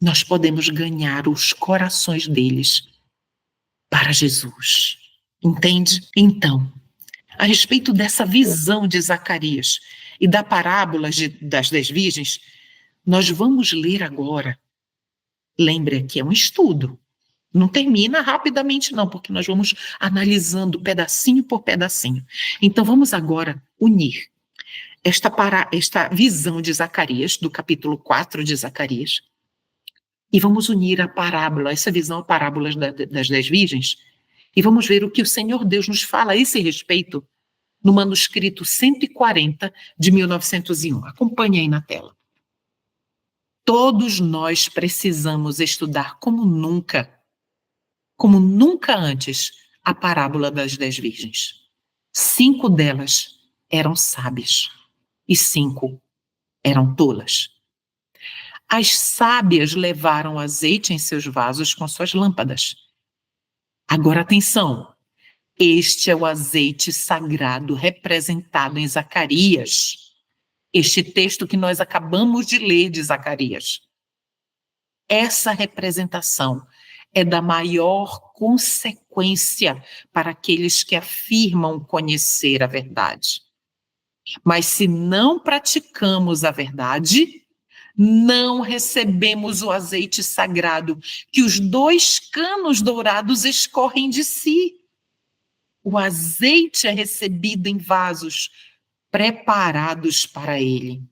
Nós podemos ganhar os corações deles para Jesus. Entende? Então, a respeito dessa visão de Zacarias e da parábola das 10 virgens, nós vamos ler agora. Lembre que é um estudo. Não termina rapidamente não, porque nós vamos analisando pedacinho por pedacinho. Então vamos agora unir esta visão de Zacarias, do capítulo 4 de Zacarias, e vamos unir a parábola, essa visão, a parábola das 10 virgens, e vamos ver o que o Senhor Deus nos fala a esse respeito no manuscrito 140 de 1901. Acompanhe aí na tela. Todos nós precisamos estudar como nunca antes, a parábola das 10 virgens. 5 delas eram sábias e 5 eram tolas. As sábias levaram azeite em seus vasos com suas lâmpadas. Agora atenção, este é o azeite sagrado representado em Zacarias. Este texto que nós acabamos de ler de Zacarias. Essa representação é da maior consequência para aqueles que afirmam conhecer a verdade. Mas se não praticamos a verdade, não recebemos o azeite sagrado, que os 2 canos dourados escorrem de si. O azeite é recebido em vasos preparados para ele.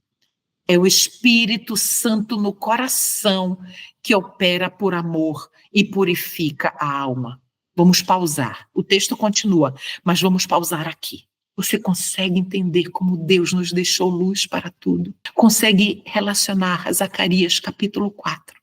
É o Espírito Santo no coração que opera por amor e purifica a alma. Vamos pausar. O texto continua, mas vamos pausar aqui. Você consegue entender como Deus nos deixou luz para tudo? Consegue relacionar a Zacarias capítulo 4?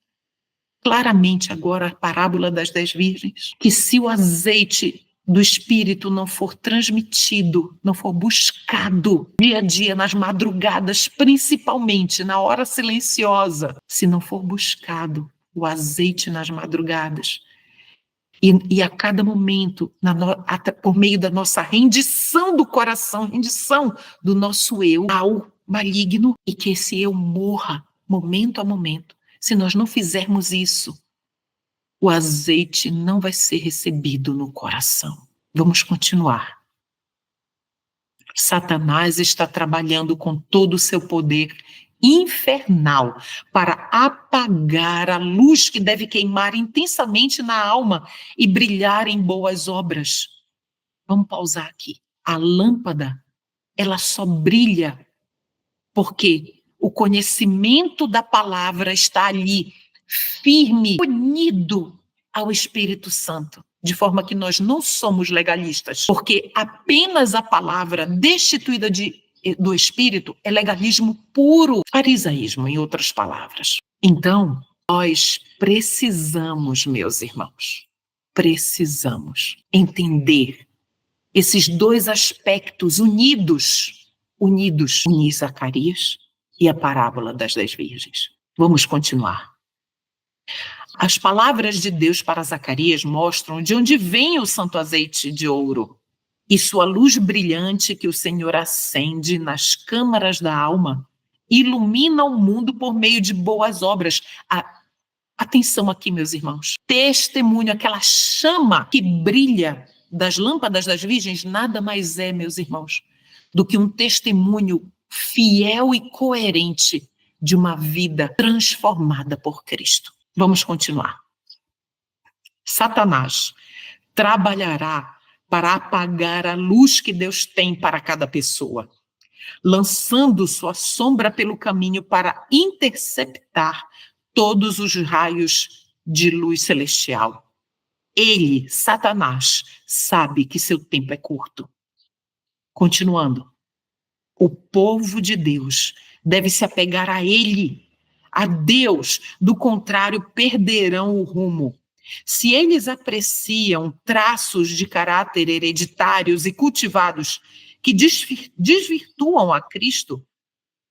Claramente agora a parábola das 10 virgens, que se o azeite do Espírito não for transmitido, não for buscado dia a dia, nas madrugadas, principalmente na hora silenciosa, se não for buscado o azeite nas madrugadas, e a cada momento, por meio da nossa rendição do coração, rendição do nosso eu ao maligno, e que esse eu morra momento a momento. Se nós não fizermos isso, o azeite não vai ser recebido no coração. Vamos continuar. Satanás está trabalhando com todo o seu poder infernal para apagar a luz que deve queimar intensamente na alma e brilhar em boas obras. Vamos pausar aqui. A lâmpada, ela só brilha porque o conhecimento da palavra está ali, firme, unido ao Espírito Santo, de forma que nós não somos legalistas, porque apenas a palavra destituída do Espírito é legalismo puro, farisaísmo, em outras palavras. Então, nós precisamos, meus irmãos, precisamos entender esses 2 aspectos unidos em Zacarias e a parábola das 10 virgens. Vamos continuar. As palavras de Deus para Zacarias mostram de onde vem o santo azeite de ouro e sua luz brilhante que o Senhor acende nas câmaras da alma, ilumina o mundo por meio de boas obras. Atenção aqui, meus irmãos. Testemunho, aquela chama que brilha das lâmpadas das virgens, nada mais é, meus irmãos, do que um testemunho fiel e coerente de uma vida transformada por Cristo. Vamos continuar. Satanás trabalhará para apagar a luz que Deus tem para cada pessoa, lançando sua sombra pelo caminho para interceptar todos os raios de luz celestial. Ele, Satanás, sabe que seu tempo é curto. Continuando. O povo de Deus deve se apegar a ele, a Deus, do contrário, perderão o rumo. Se eles apreciam traços de caráter hereditários e cultivados que desvirtuam a Cristo,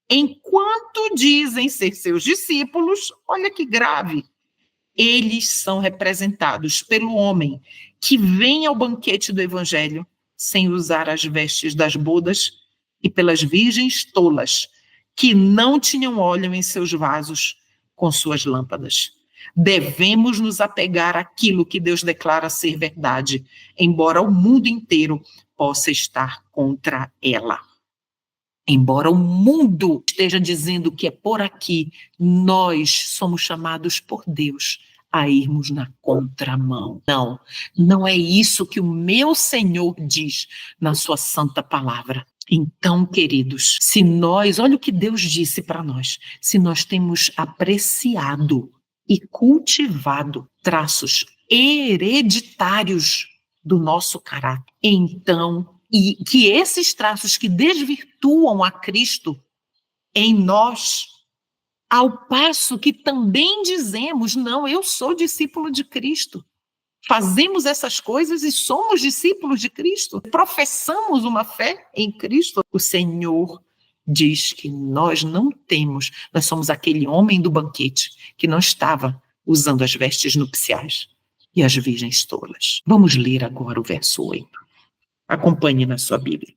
enquanto dizem ser seus discípulos, olha que grave, eles são representados pelo homem que vem ao banquete do Evangelho sem usar as vestes das bodas e pelas virgens tolas, que não tinham óleo em seus vasos com suas lâmpadas. Devemos nos apegar àquilo que Deus declara ser verdade, embora o mundo inteiro possa estar contra ela. Embora o mundo esteja dizendo que é por aqui, nós somos chamados por Deus a irmos na contramão. Não, não é isso que o meu Senhor diz na sua santa palavra. Então, queridos, se nós, olha o que Deus disse para nós, se nós temos apreciado e cultivado traços hereditários do nosso caráter, então, e que esses traços que desvirtuam a Cristo em nós, ao passo que também dizemos, não, eu sou discípulo de Cristo. Fazemos essas coisas e somos discípulos de Cristo. Professamos uma fé em Cristo. O Senhor diz que nós não temos, nós somos aquele homem do banquete que não estava usando as vestes nupciais e as virgens tolas. Vamos ler agora o verso 8. Acompanhe na sua Bíblia.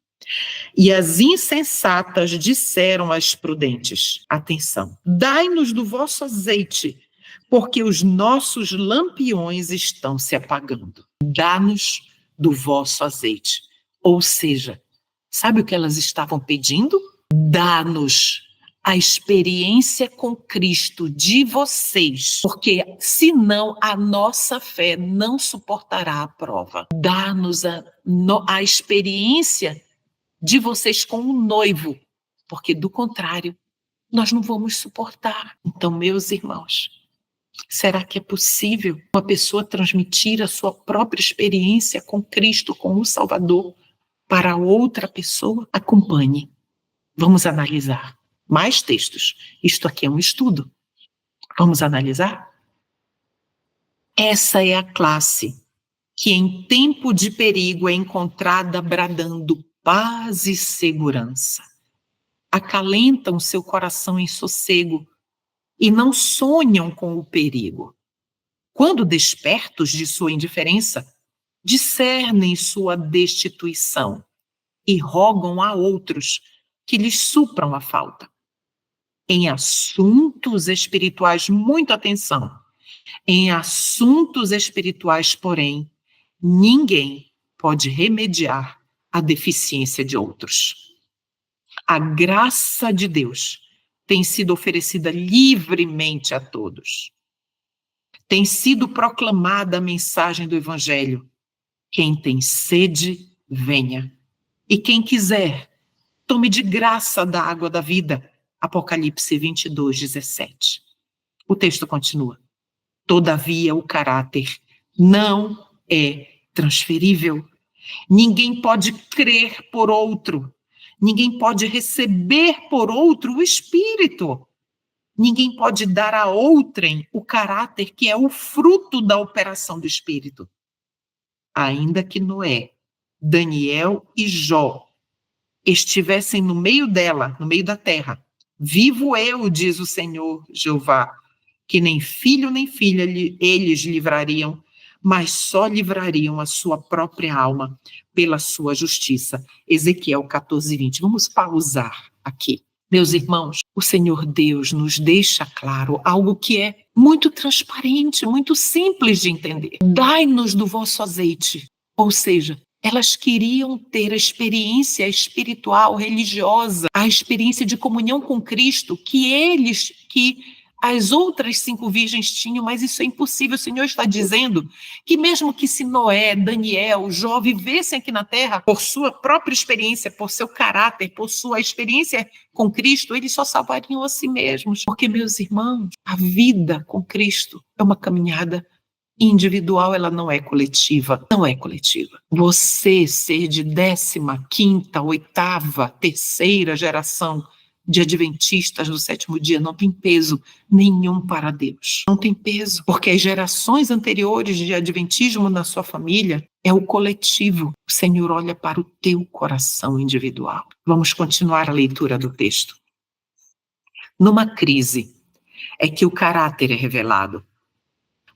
E as insensatas disseram às prudentes, atenção, dai-nos do vosso azeite, porque os nossos lampiões estão se apagando. Dá-nos do vosso azeite. Ou seja, sabe o que elas estavam pedindo? Dá-nos a experiência com Cristo de vocês, porque senão a nossa fé não suportará a prova. Dá-nos a experiência de vocês com o noivo, porque do contrário, nós não vamos suportar. Então, meus irmãos, será que é possível uma pessoa transmitir a sua própria experiência com Cristo, com o Salvador, para outra pessoa? Acompanhe. Vamos analisar mais textos. Isto aqui é um estudo. Vamos analisar? Essa é a classe que em tempo de perigo é encontrada bradando paz e segurança. Acalentam seu coração em sossego e não sonham com o perigo. Quando despertos de sua indiferença, discernem sua destituição e rogam a outros que lhes supram a falta. Em assuntos espirituais, muita atenção. Em assuntos espirituais, porém, ninguém pode remediar a deficiência de outros. A graça de Deus tem sido oferecida livremente a todos. Tem sido proclamada a mensagem do Evangelho. Quem tem sede, venha. E quem quiser, tome de graça da água da vida. Apocalipse 22:17. O texto continua. Todavia, o caráter não é transferível. Ninguém pode crer por outro. Ninguém pode receber por outro o Espírito. Ninguém pode dar a outrem o caráter que é o fruto da operação do Espírito. Ainda que Noé, Daniel e Jó estivessem no meio dela, no meio da terra, vivo eu, diz o Senhor Jeová, que nem filho nem filha eles livrariam, mas só livrariam a sua própria alma pela sua justiça. Ezequiel 14:20. Vamos pausar aqui. Meus irmãos, o Senhor Deus nos deixa claro algo que é muito transparente, muito simples de entender. Dai-nos do vosso azeite. Ou seja, elas queriam ter a experiência espiritual, religiosa, a experiência de comunhão com Cristo que as outras 5 virgens tinham, mas isso é impossível. O Senhor está dizendo que mesmo que se Noé, Daniel, Jó vivessem aqui na terra, por sua própria experiência, por seu caráter, por sua experiência com Cristo, eles só salvariam a si mesmos. Porque, meus irmãos, a vida com Cristo é uma caminhada individual, ela não é coletiva. Não é coletiva. Você ser de 15ª, 8ª, 3ª geração de adventistas do 7º dia não tem peso nenhum para Deus. Não tem peso, porque as gerações anteriores de adventismo na sua família é o coletivo. O Senhor olha para o teu coração individual. Vamos continuar a leitura do texto. Numa crise é que o caráter é revelado.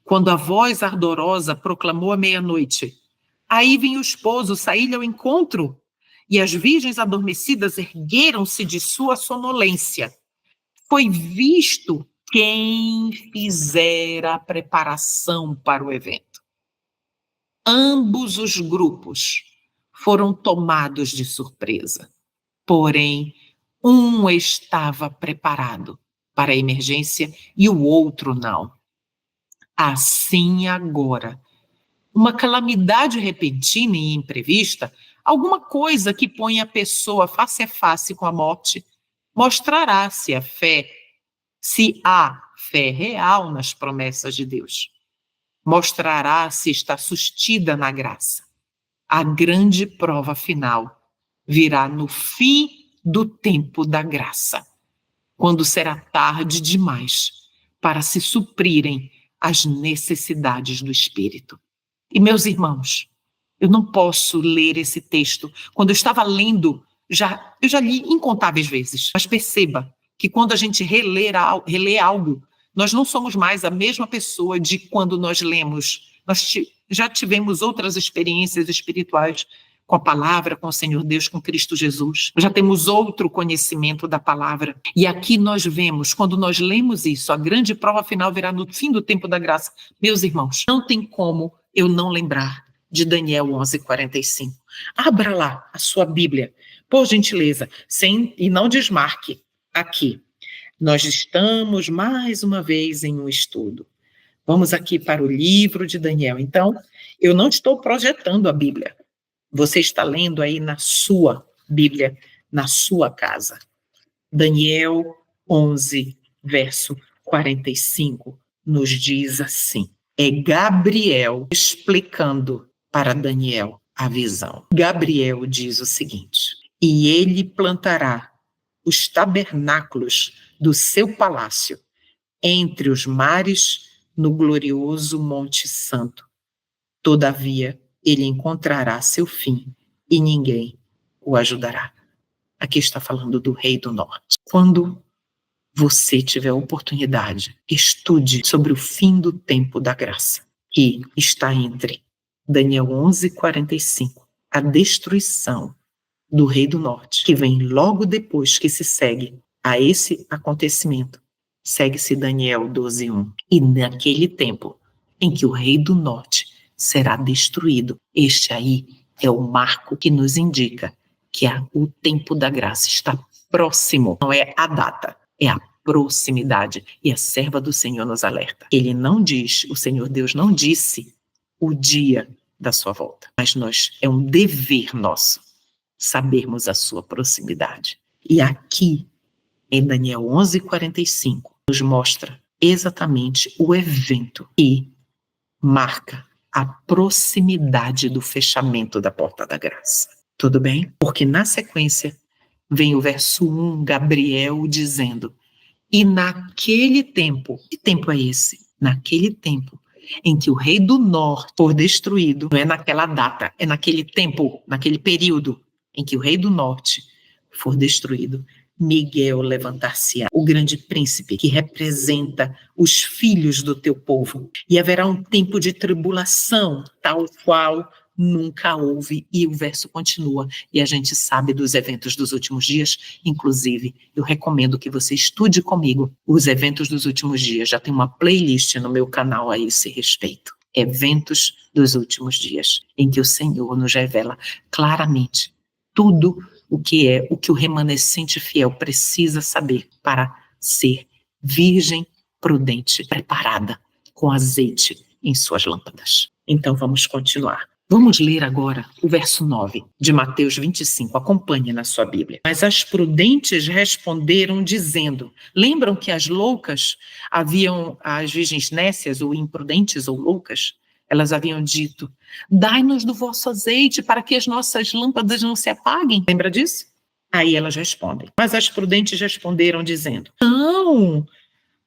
Quando a voz ardorosa proclamou à meia-noite, aí vinha o esposo sair-lhe ao encontro, e as virgens adormecidas ergueram-se de sua sonolência. Foi visto quem fizera a preparação para o evento. Ambos os grupos foram tomados de surpresa, porém, um estava preparado para a emergência e o outro não. Assim agora, uma calamidade repentina e imprevista, alguma coisa que põe a pessoa face a face com a morte, mostrará se há fé real nas promessas de Deus. Mostrará se está sustida na graça. A grande prova final virá no fim do tempo da graça, quando será tarde demais para se suprirem as necessidades do Espírito. E, meus irmãos, eu não posso ler esse texto. Quando eu estava lendo, eu já li incontáveis vezes, mas perceba que quando a gente relê algo, nós não somos mais a mesma pessoa de quando nós lemos. Nós já tivemos outras experiências espirituais com a palavra, com o Senhor Deus, com Cristo Jesus. Já temos outro conhecimento da palavra. E aqui nós vemos, quando nós lemos isso, a grande prova final virá no fim do tempo da graça. Meus irmãos, não tem como eu não lembrar de Daniel 11:45. Abra lá a sua Bíblia, por gentileza, e não desmarque aqui. Nós estamos mais uma vez em um estudo. Vamos aqui para o livro de Daniel. Então, eu não estou projetando a Bíblia. Você está lendo aí na sua Bíblia, na sua casa. Daniel 11, verso 45, nos diz assim. É Gabriel explicando para Daniel a visão. Gabriel diz o seguinte: e ele plantará os tabernáculos do seu palácio entre os mares no glorioso Monte Santo. Todavia, ele encontrará seu fim e ninguém o ajudará. Aqui está falando do rei do norte. Quando você tiver a oportunidade, estude sobre o fim do tempo da graça, que está entre Daniel 11:45, a destruição do rei do norte, que vem logo depois que se segue a esse acontecimento. Segue-se Daniel 12:1. E naquele tempo em que o rei do norte será destruído, este aí é o marco que nos indica que o tempo da graça está próximo. Não é a data, é a proximidade. E a serva do Senhor nos alerta. Ele não diz, o Senhor Deus não disse o dia da sua volta, mas é um dever nosso sabermos a sua proximidade. E aqui, em Daniel 11:45, nos mostra exatamente o evento que marca a proximidade do fechamento da porta da graça. Tudo bem? Porque na sequência vem o verso 1, Gabriel dizendo, e naquele tempo, que tempo é esse? Naquele tempo em que o rei do norte for destruído, não é naquela data, é naquele tempo, naquele período em que o rei do norte for destruído, Miguel levantar-se-á, o grande príncipe que representa os filhos do teu povo. E haverá um tempo de tribulação, tal qual nunca houve. E o verso continua. E a gente sabe dos eventos dos últimos dias. Inclusive, eu recomendo que você estude comigo os eventos dos últimos dias. Já tem uma playlist no meu canal a esse respeito. Eventos dos últimos dias, em que o Senhor nos revela claramente tudo o que o remanescente fiel precisa saber para ser virgem, prudente, preparada, com azeite em suas lâmpadas. Então vamos continuar. Vamos ler agora o verso 9 de Mateus 25. Acompanhe na sua Bíblia. Mas as prudentes responderam dizendo, lembram que as loucas haviam, as virgens nécias ou imprudentes ou loucas, elas haviam dito, dai-nos do vosso azeite para que as nossas lâmpadas não se apaguem. Lembra disso? Aí elas respondem. Mas as prudentes responderam dizendo, não,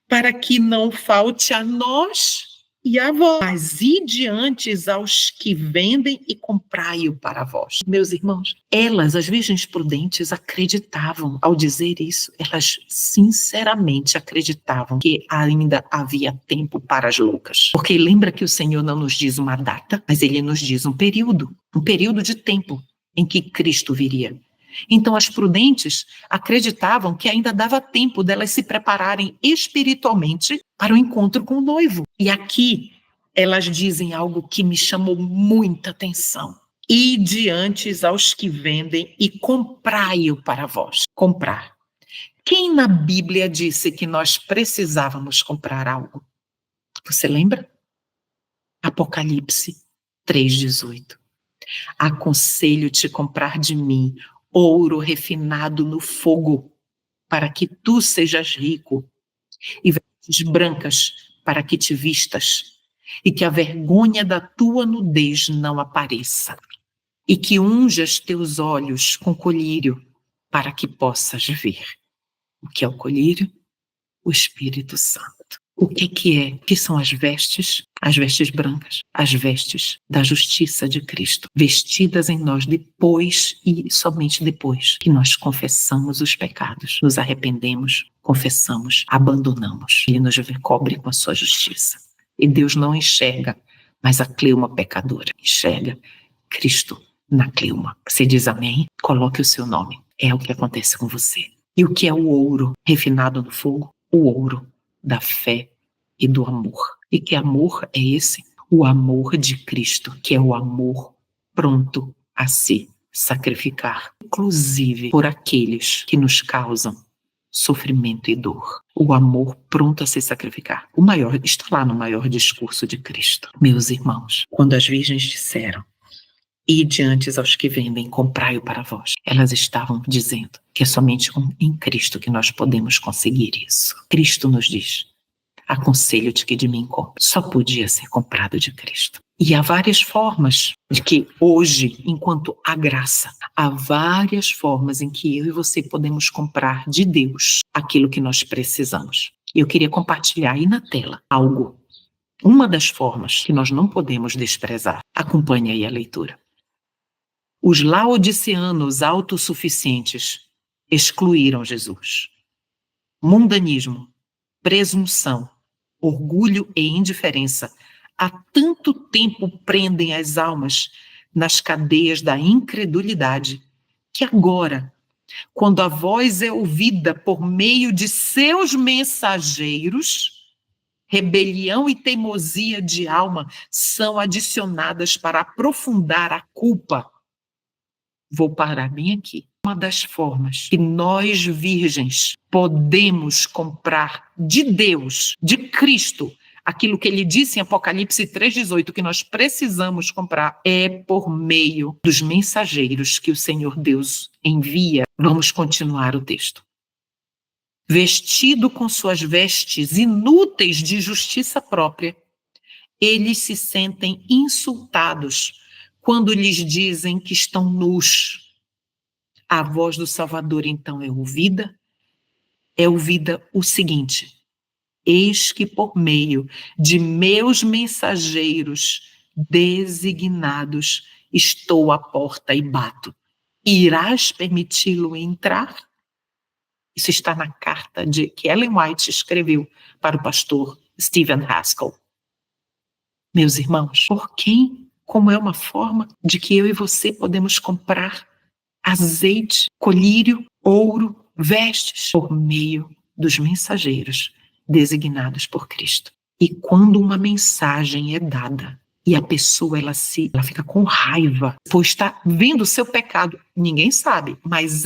para que não falte a nós e a vós, mas ide antes aos que vendem e comprai-o para vós. Meus irmãos, elas, as virgens prudentes, acreditavam, ao dizer isso, elas sinceramente acreditavam que ainda havia tempo para as loucas. Porque lembra que o Senhor não nos diz uma data, mas Ele nos diz um período de tempo em que Cristo viria. Então as prudentes acreditavam que ainda dava tempo delas se prepararem espiritualmente para o encontro com o noivo. E aqui elas dizem algo que me chamou muita atenção. Ide antes aos que vendem e comprai-o para vós. Comprar. Quem na Bíblia disse que nós precisávamos comprar algo? Você lembra? Apocalipse 3:18. Aconselho-te comprar de mim ouro refinado no fogo, para que tu sejas rico, e vestes brancas para que te vistas, e que a vergonha da tua nudez não apareça, e que unjas teus olhos com colírio, para que possas ver. O que é o colírio? O Espírito Santo. O que é? O que são as vestes? As vestes brancas, as vestes da justiça de Cristo, vestidas em nós depois e somente depois que nós confessamos os pecados, nos arrependemos, confessamos, abandonamos. Ele nos cobre com a sua justiça. E Deus não enxerga mais a Cleuma pecadora, enxerga Cristo na Cleuma. Você diz amém? Coloque o seu nome. É o que acontece com você. E o que é o ouro refinado no fogo? O ouro da fé e do amor. E que amor é esse? O amor de Cristo, que é o amor pronto a se sacrificar, inclusive por aqueles que nos causam sofrimento e dor. O amor pronto a se sacrificar. O maior está lá no maior discurso de Cristo. Meus irmãos, quando as virgens disseram: "Ide antes aos que vendem, comprai-o para vós", elas estavam dizendo que é somente em Cristo que nós podemos conseguir isso. Cristo nos diz: "Aconselho-te que de mim compre". Só podia ser comprado de Cristo. E há várias formas de que hoje, enquanto há graça, há várias formas em que eu e você podemos comprar de Deus aquilo que nós precisamos. Eu queria compartilhar aí na tela algo. Uma das formas que nós não podemos desprezar. Acompanhe aí a leitura. Os laodiceanos autossuficientes excluíram Jesus. Mundanismo, presunção, orgulho e indiferença há tanto tempo prendem as almas nas cadeias da incredulidade que agora, quando a voz é ouvida por meio de seus mensageiros, rebelião e teimosia de alma são adicionadas para aprofundar a culpa. Vou parar bem aqui. Uma das formas que nós, virgens, podemos comprar de Deus, de Cristo, aquilo que ele disse em Apocalipse 3,18, que nós precisamos comprar, é por meio dos mensageiros que o Senhor Deus envia. Vamos continuar o texto. Vestido com suas vestes inúteis de justiça própria, eles se sentem insultados quando lhes dizem que estão nus. A voz do Salvador, então, é ouvida o seguinte: eis que por meio de meus mensageiros designados estou à porta e bato. Irás permiti-lo entrar? Isso está na carta que Ellen White escreveu para o pastor Stephen Haskell. Meus irmãos, por quem, como é uma forma de que eu e você podemos comprar azeite, colírio, ouro, vestes, por meio dos mensageiros designados por Cristo. E quando uma mensagem é dada e a pessoa ela fica com raiva, pois está vendo o seu pecado, ninguém sabe, mas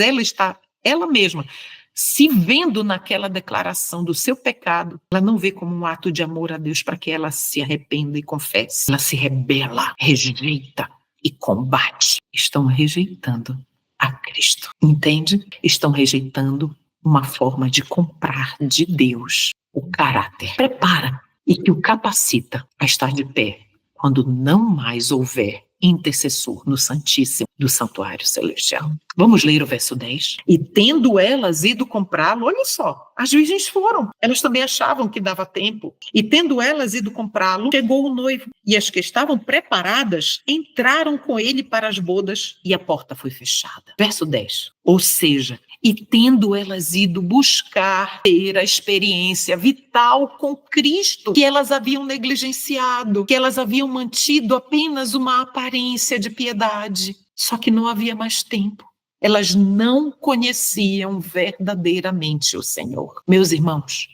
ela mesma se vendo naquela declaração do seu pecado, ela não vê como um ato de amor a Deus para que ela se arrependa e confesse. Ela se rebela, rejeita e combate. Estão rejeitando a Cristo. Entende? Estão rejeitando uma forma de comprar de Deus o caráter. Prepara e que o capacita a estar de pé quando não mais houver intercessor no Santíssimo do Santuário Celestial. Vamos ler o verso 10. E tendo elas ido comprá-lo, olha só, as virgens foram. Elas também achavam que dava tempo. E tendo elas ido comprá-lo, chegou o noivo. E as que estavam preparadas entraram com ele para as bodas e a porta foi fechada. Verso 10. Ou seja, e tendo elas ido buscar ter a experiência vital com Cristo, que elas haviam negligenciado, que elas haviam mantido apenas uma aparência de piedade, só que não havia mais tempo. Elas não conheciam verdadeiramente o Senhor. Meus irmãos,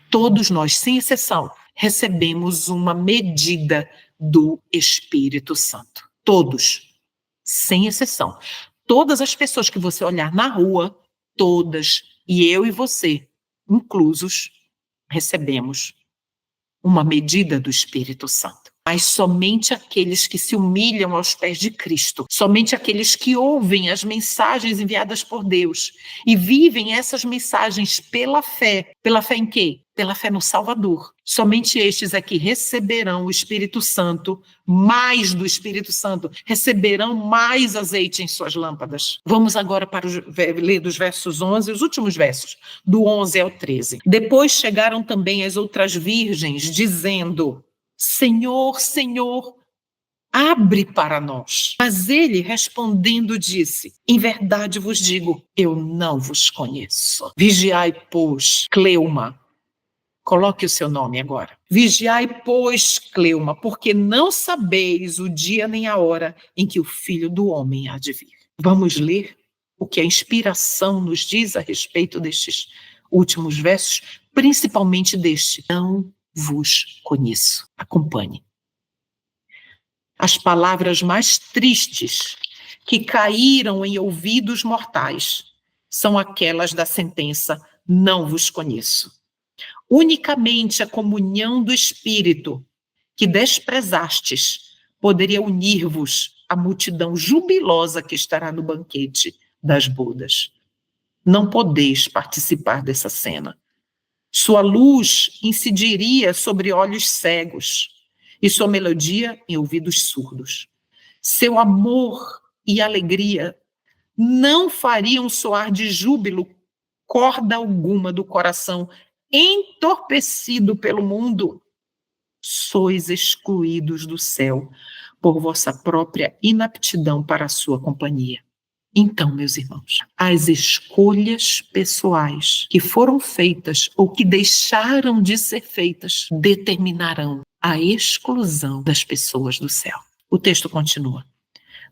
todos nós, sem exceção, recebemos uma medida do Espírito Santo. Todos, sem exceção. Todas as pessoas que você olhar na rua, todas, e eu e você, inclusos, recebemos uma medida do Espírito Santo. Mas somente aqueles que se humilham aos pés de Cristo, somente aqueles que ouvem as mensagens enviadas por Deus e vivem essas mensagens pela fé em quê? Pela fé no Salvador. Somente estes aqui receberão o Espírito Santo, mais do Espírito Santo, receberão mais azeite em suas lâmpadas. Vamos agora para ler dos versos 11, os últimos versos, do 11 ao 13. Depois chegaram também as outras virgens, dizendo: Senhor, Senhor, abre para nós. Mas ele, respondendo, disse: em verdade vos digo, eu não vos conheço. Vigiai, pois, Cleuma. Coloque o seu nome agora. Vigiai, pois, Cleuma, porque não sabeis o dia nem a hora em que o Filho do Homem há de vir. Vamos ler o que a inspiração nos diz a respeito destes últimos versos, principalmente deste: não vos conheço. Acompanhe. As palavras mais tristes que caíram em ouvidos mortais são aquelas da sentença: não vos conheço. Unicamente a comunhão do Espírito, que desprezastes, poderia unir-vos à multidão jubilosa que estará no banquete das bodas. Não podeis participar dessa cena. Sua luz incidiria sobre olhos cegos e sua melodia em ouvidos surdos. Seu amor e alegria não fariam soar de júbilo corda alguma do coração entorpecido pelo mundo. Sois excluídos do céu por vossa própria inaptidão para a sua companhia. Então, meus irmãos, as escolhas pessoais que foram feitas ou que deixaram de ser feitas determinarão a exclusão das pessoas do céu. O texto continua.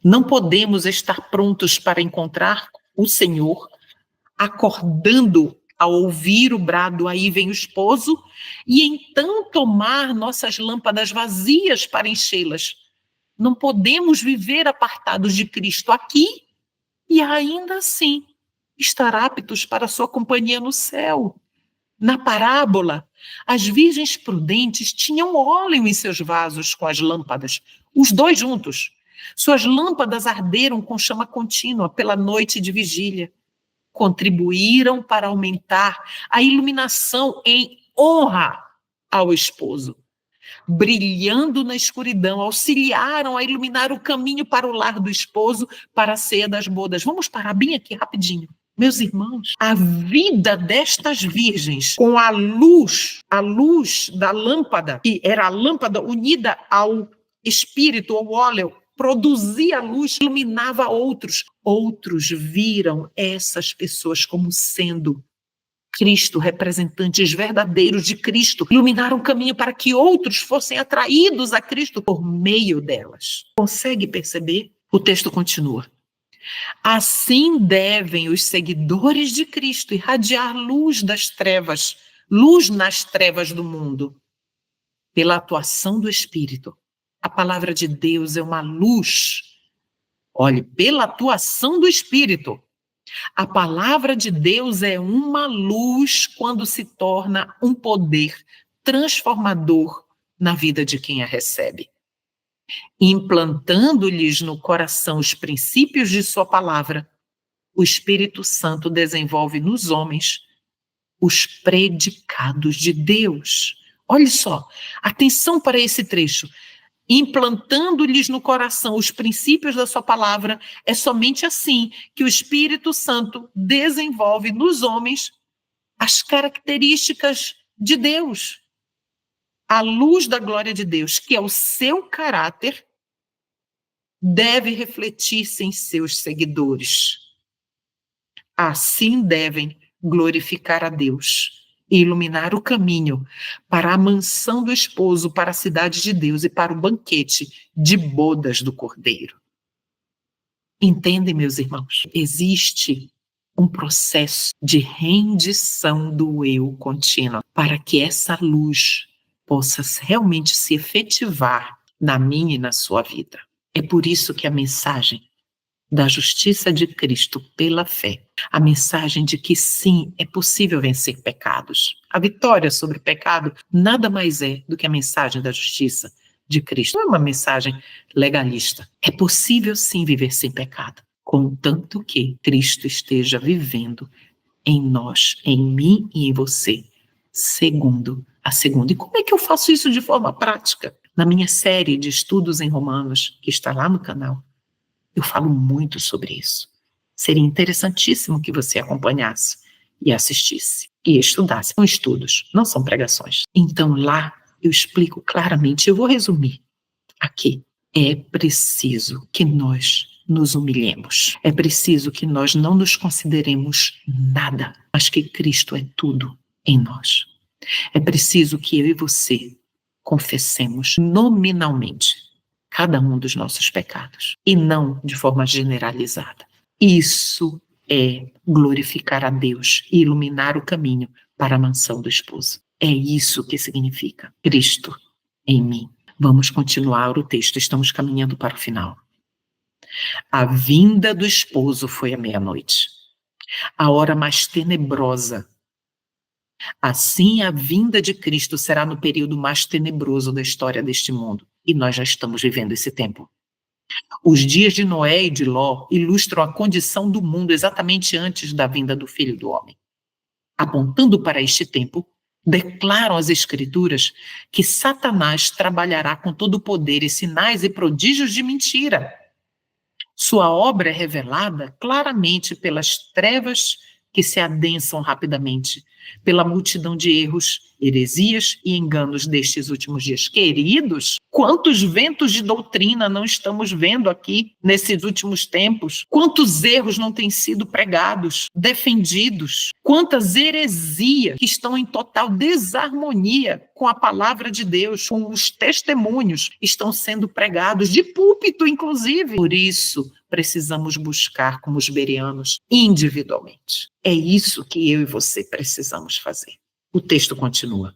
Não podemos estar prontos para encontrar o Senhor acordando ao ouvir o brado, aí vem o esposo, e então tomar nossas lâmpadas vazias para enchê-las. Não podemos viver apartados de Cristo aqui e ainda assim estar aptos para a sua companhia no céu. Na parábola, as virgens prudentes tinham óleo em seus vasos com as lâmpadas, os dois juntos. Suas lâmpadas arderam com chama contínua pela noite de vigília. Contribuíram para aumentar a iluminação em honra ao esposo. Brilhando na escuridão, auxiliaram a iluminar o caminho para o lar do esposo, para a ceia das bodas. Vamos parar bem aqui rapidinho. Meus irmãos, a vida destas virgens, com a luz da lâmpada, que era a lâmpada unida ao espírito, ao óleo, produzia luz, iluminava outros. Outros viram essas pessoas como sendo Cristo, representantes verdadeiros de Cristo, iluminaram o caminho para que outros fossem atraídos a Cristo por meio delas. Consegue perceber? O texto continua. Assim devem os seguidores de Cristo irradiar luz das trevas, luz nas trevas do mundo, pela atuação do Espírito. A palavra de Deus é uma luz. Olhe, pela atuação do Espírito. A palavra de Deus é uma luz quando se torna um poder transformador na vida de quem a recebe. Implantando-lhes no coração os princípios de sua palavra, o Espírito Santo desenvolve nos homens os predicados de Deus. Olha só, atenção para esse trecho. Implantando-lhes no coração os princípios da sua palavra, é somente assim que o Espírito Santo desenvolve nos homens as características de Deus. A luz da glória de Deus, que é o seu caráter, deve refletir-se em seus seguidores. Assim devem glorificar a Deus e iluminar o caminho para a mansão do esposo, para a cidade de Deus e para o banquete de bodas do Cordeiro. Entendem, meus irmãos? Existe um processo de rendição do eu contínuo para que essa luz possa realmente se efetivar na minha e na sua vida. É por isso que a mensagem da justiça de Cristo pela fé, a mensagem de que sim, é possível vencer pecados. A vitória sobre o pecado nada mais é do que a mensagem da justiça de Cristo. Não é uma mensagem legalista. É possível sim viver sem pecado, contanto que Cristo esteja vivendo em nós, em mim e em você, segundo a segunda. E como é que eu faço isso de forma prática? Na minha série de estudos em Romanos, que está lá no canal, eu falo muito sobre isso. Seria interessantíssimo que você acompanhasse e assistisse e estudasse. São estudos, não são pregações. Então lá eu explico claramente, eu vou resumir aqui. É preciso que nós nos humilhemos. É preciso que nós não nos consideremos nada, mas que Cristo é tudo em nós. É preciso que eu e você confessemos nominalmente cada um dos nossos pecados, e não de forma generalizada. Isso é glorificar a Deus e iluminar o caminho para a mansão do esposo. É isso que significa Cristo em mim. Vamos continuar o texto, estamos caminhando para o final. A vinda do esposo foi à meia-noite. A hora mais tenebrosa Assim, a vinda de Cristo será no período mais tenebroso da história deste mundo. E nós já estamos vivendo esse tempo. Os dias de Noé e de Ló ilustram a condição do mundo exatamente antes da vinda do Filho do Homem. Apontando para este tempo, declaram as Escrituras que Satanás trabalhará com todo o poder e sinais e prodígios de mentira. Sua obra é revelada claramente pelas trevas que se adensam rapidamente, pela multidão de erros, heresias e enganos destes últimos dias. Queridos, quantos ventos de doutrina não estamos vendo aqui nesses últimos tempos? Quantos erros não têm sido pregados, defendidos? Quantas heresias que estão em total desarmonia com a palavra de Deus, com os testemunhos estão sendo pregados, de púlpito inclusive. Por isso, precisamos buscar como os bereanos individualmente. É isso que eu e você precisamos fazer. O texto continua.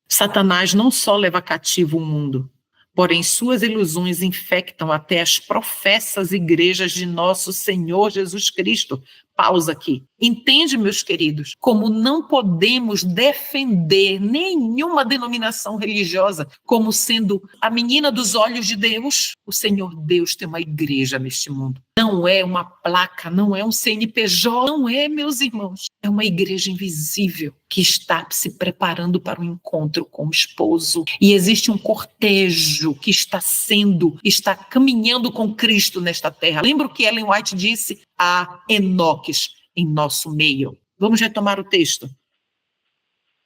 Satanás não só leva cativo o mundo, porém suas ilusões infectam até as professas igrejas de nosso Senhor Jesus Cristo. Pausa aqui. Entende, meus queridos, como não podemos defender nenhuma denominação religiosa como sendo a menina dos olhos de Deus? O Senhor Deus tem uma igreja neste mundo. Não é uma placa, não é um CNPJ, não é, meus irmãos. É uma igreja invisível que está se preparando para o encontro com o esposo. E existe um cortejo que está caminhando com Cristo nesta terra. Lembra o que Ellen White disse? Há Enoques em nosso meio. Vamos retomar o texto.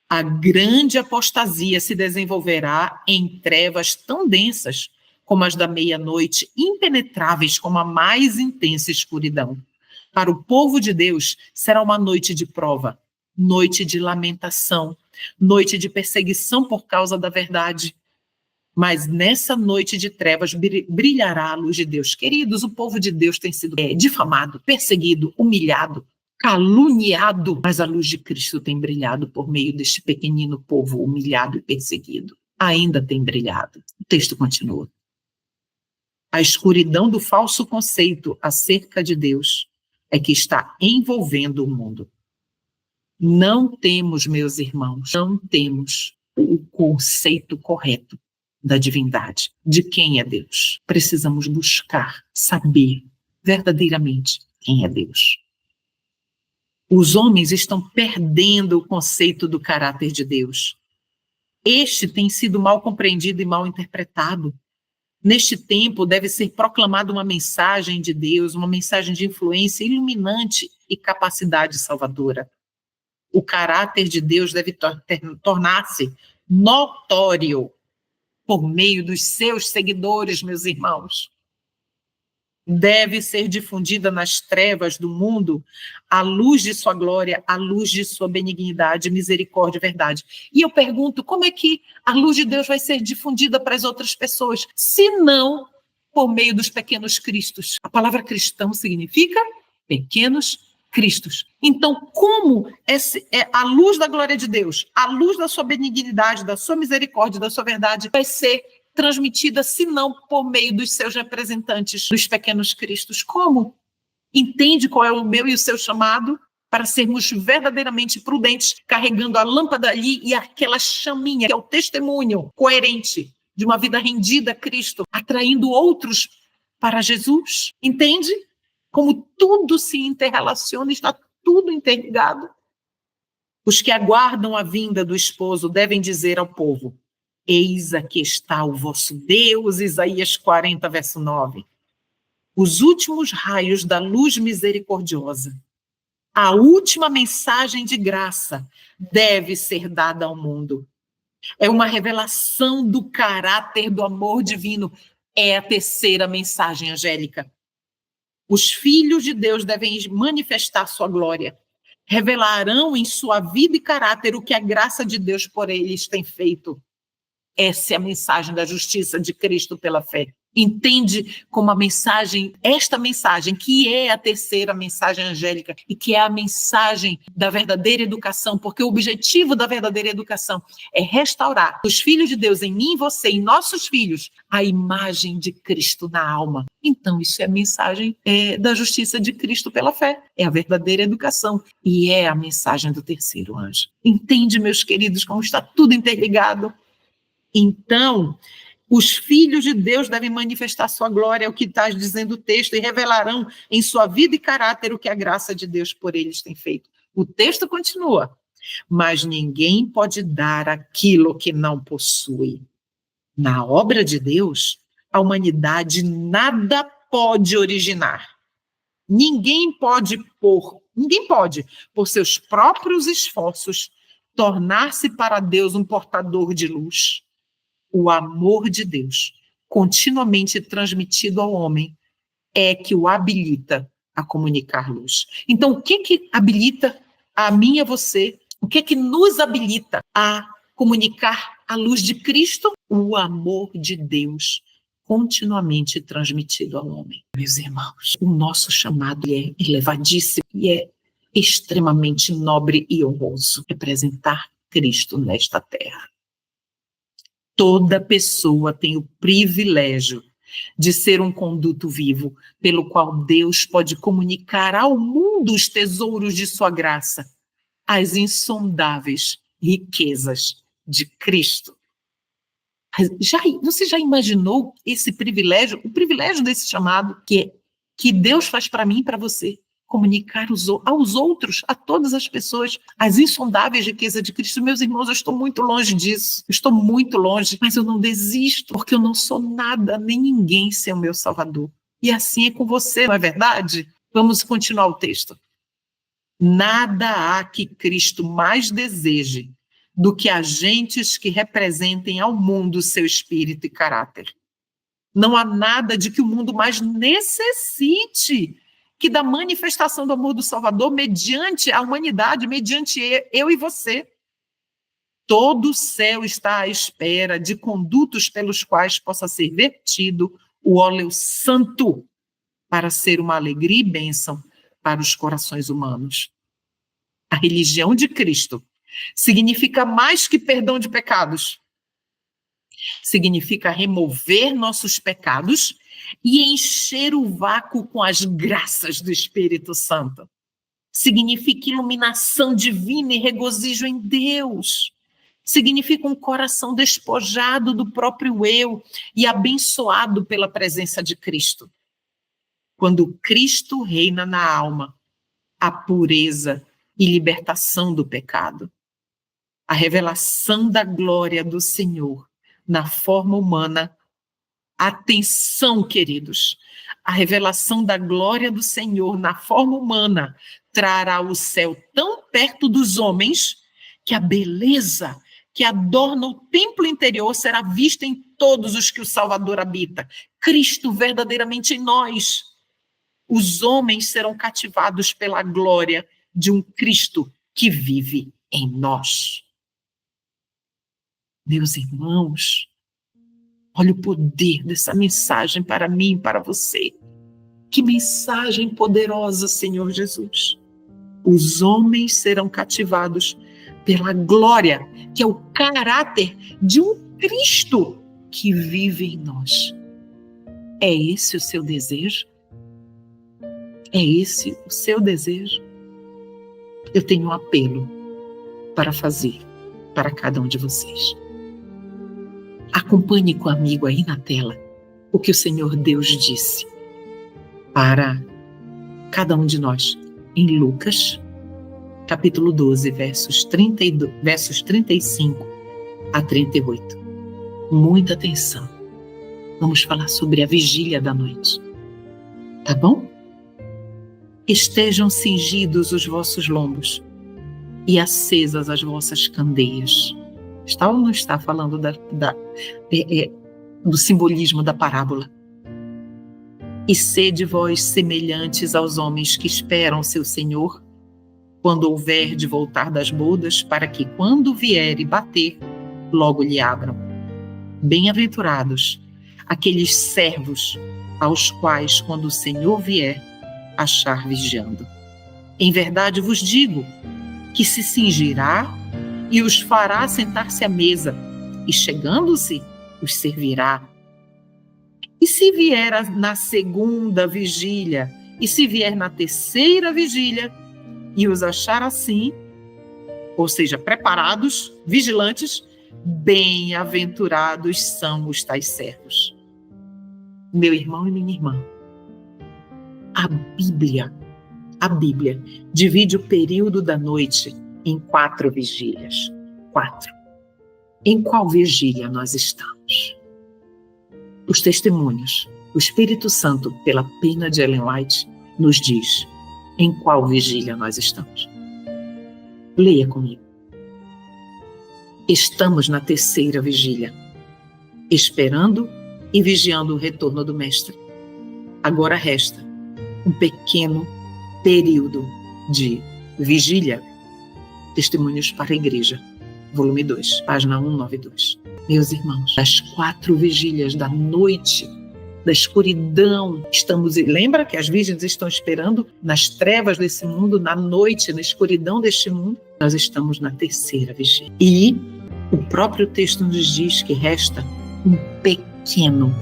A grande apostasia se desenvolverá em trevas tão densas como as da meia-noite, impenetráveis como a mais intensa escuridão. Para o povo de Deus, será uma noite de prova, noite de lamentação, noite de perseguição por causa da verdade. Mas nessa noite de trevas brilhará a luz de Deus. Queridos, o povo de Deus tem sido difamado, perseguido, humilhado, caluniado, mas a luz de Cristo tem brilhado por meio deste pequenino povo humilhado e perseguido. Ainda tem brilhado. O texto continua. A escuridão do falso conceito acerca de Deus é que está envolvendo o mundo. Não temos, meus irmãos, não temos o conceito correto da divindade, de quem é Deus. Precisamos buscar, saber verdadeiramente quem é Deus. Os homens estão perdendo o conceito do caráter de Deus. Este tem sido mal compreendido e mal interpretado. Neste tempo deve ser proclamada uma mensagem de Deus, uma mensagem de influência iluminante e capacidade salvadora. O caráter de Deus deve tornar-se notório por meio dos seus seguidores, meus irmãos. Deve ser difundida nas trevas do mundo a luz de sua glória, a luz de sua benignidade, misericórdia e verdade. E eu pergunto, como é que a luz de Deus vai ser difundida para as outras pessoas, se não por meio dos pequenos cristos? A palavra cristão significa pequenos cristos. Então, como a luz da glória de Deus, a luz da sua benignidade, da sua misericórdia, da sua verdade, vai ser transmitida, se não por meio dos seus representantes, dos pequenos cristos? Como? Entende qual é o meu e o seu chamado? Para sermos verdadeiramente prudentes, carregando a lâmpada ali e aquela chaminha, que é o testemunho coerente de uma vida rendida a Cristo, atraindo outros para Jesus. Entende? Como tudo se interrelaciona, está tudo interligado. Os que aguardam a vinda do esposo devem dizer ao povo: eis aqui está o vosso Deus, Isaías 40, verso 9. Os últimos raios da luz misericordiosa, a última mensagem de graça deve ser dada ao mundo. É uma revelação do caráter do amor divino. É a terceira mensagem angélica. Os filhos de Deus devem manifestar sua glória. Revelarão em sua vida e caráter o que a graça de Deus por eles tem feito. Essa é a mensagem da justiça de Cristo pela fé. Entende como a mensagem, esta mensagem, que é a terceira mensagem angélica e que é a mensagem da verdadeira educação, porque o objetivo da verdadeira educação é restaurar os filhos de Deus em mim, você, em nossos filhos, a imagem de Cristo na alma. Então, isso é a mensagem da justiça de Cristo pela fé. É a verdadeira educação e é a mensagem do terceiro anjo. Entende, meus queridos, como está tudo interligado? Então, os filhos de Deus devem manifestar sua glória, é o que está dizendo o texto, e revelarão em sua vida e caráter o que a graça de Deus por eles tem feito. O texto continua, mas ninguém pode dar aquilo que não possui. Na obra de Deus, a humanidade nada pode originar. Ninguém pode, por seus próprios esforços, tornar-se para Deus um portador de luz. O amor de Deus, continuamente transmitido ao homem, é que o habilita a comunicar luz. Então, o que habilita a mim e a você? O que nos habilita a comunicar a luz de Cristo? O amor de Deus, continuamente transmitido ao homem. Meus irmãos, o nosso chamado é elevadíssimo e é extremamente nobre e honroso representar Cristo nesta terra. Toda pessoa tem o privilégio de ser um conduto vivo, pelo qual Deus pode comunicar ao mundo os tesouros de sua graça, as insondáveis riquezas de Cristo. Você já imaginou esse privilégio, o privilégio desse chamado que Deus faz para mim e para você? Comunicar aos outros, a todas as pessoas, as insondáveis riquezas de Cristo. Meus irmãos, eu estou muito longe disso, estou muito longe, mas eu não desisto, porque eu não sou nada, nem ninguém sem o meu Salvador. E assim é com você, não é verdade? Vamos continuar o texto. Nada há que Cristo mais deseje do que agentes que representem ao mundo seu espírito e caráter. Não há nada de que o mundo mais necessite que da manifestação do amor do Salvador mediante a humanidade, mediante eu e você. Todo o céu está à espera de condutos pelos quais possa ser vertido o óleo santo para ser uma alegria e bênção para os corações humanos. A religião de Cristo significa mais que perdão de pecados. Significa remover nossos pecados e encher o vácuo com as graças do Espírito Santo. Significa iluminação divina e regozijo em Deus. Significa um coração despojado do próprio eu e abençoado pela presença de Cristo. Quando Cristo reina na alma, a pureza e libertação do pecado. A revelação da glória do Senhor na forma humana. Atenção, queridos, a revelação da glória do Senhor na forma humana trará o céu tão perto dos homens que a beleza que adorna o templo interior será vista em todos os que o Salvador habita. Cristo verdadeiramente em nós. Os homens serão cativados pela glória de um Cristo que vive em nós. Meus irmãos, olha o poder dessa mensagem para mim e para você. Que mensagem poderosa, Senhor Jesus. Os homens serão cativados pela glória, que é o caráter de um Cristo que vive em nós. É esse o seu desejo? É esse o seu desejo? Eu tenho um apelo para fazer para cada um de vocês. Acompanhe comigo aí na tela o que o Senhor Deus disse para cada um de nós em Lucas, capítulo 12, versos 35 a 38. Muita atenção. Vamos falar sobre a vigília da noite. Tá bom? Estejam cingidos os vossos lombos e acesas as vossas candeias. Está ou não está falando do simbolismo da parábola? E sede vós semelhantes aos homens que esperam seu Senhor, quando houver de voltar das bodas, para que, quando vier e bater, logo lhe abram. Bem-aventurados aqueles servos aos quais, quando o Senhor vier, achar vigiando. Em verdade vos digo que se cingirá e os fará sentar-se à mesa, e chegando-se, os servirá. E se vier na segunda vigília, e se vier na terceira vigília, e os achar assim, ou seja, preparados, vigilantes, bem-aventurados são os tais servos. Meu irmão e minha irmã, a Bíblia divide o período da noite em 4 vigílias. 4. Em qual vigília nós estamos? Os testemunhos, o Espírito Santo, pela pena de Ellen White, nos diz em qual vigília nós estamos. Leia comigo. Estamos na terceira vigília, esperando e vigiando o retorno do Mestre. Agora resta um pequeno período de vigília. Testemunhos para a Igreja, volume 2, página 192. Meus irmãos, das 4 vigílias da noite, da escuridão, lembra que as virgens estão esperando nas trevas desse mundo, na noite, na escuridão deste mundo? Nós estamos na terceira vigília. E o próprio texto nos diz que resta um pequeno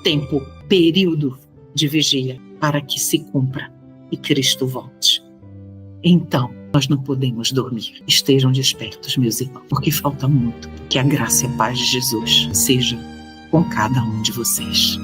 tempo, período de vigília para que se cumpra e Cristo volte. Então, nós não podemos dormir. Estejam despertos, meus irmãos, porque falta muito. Que a graça e a paz de Jesus seja com cada um de vocês.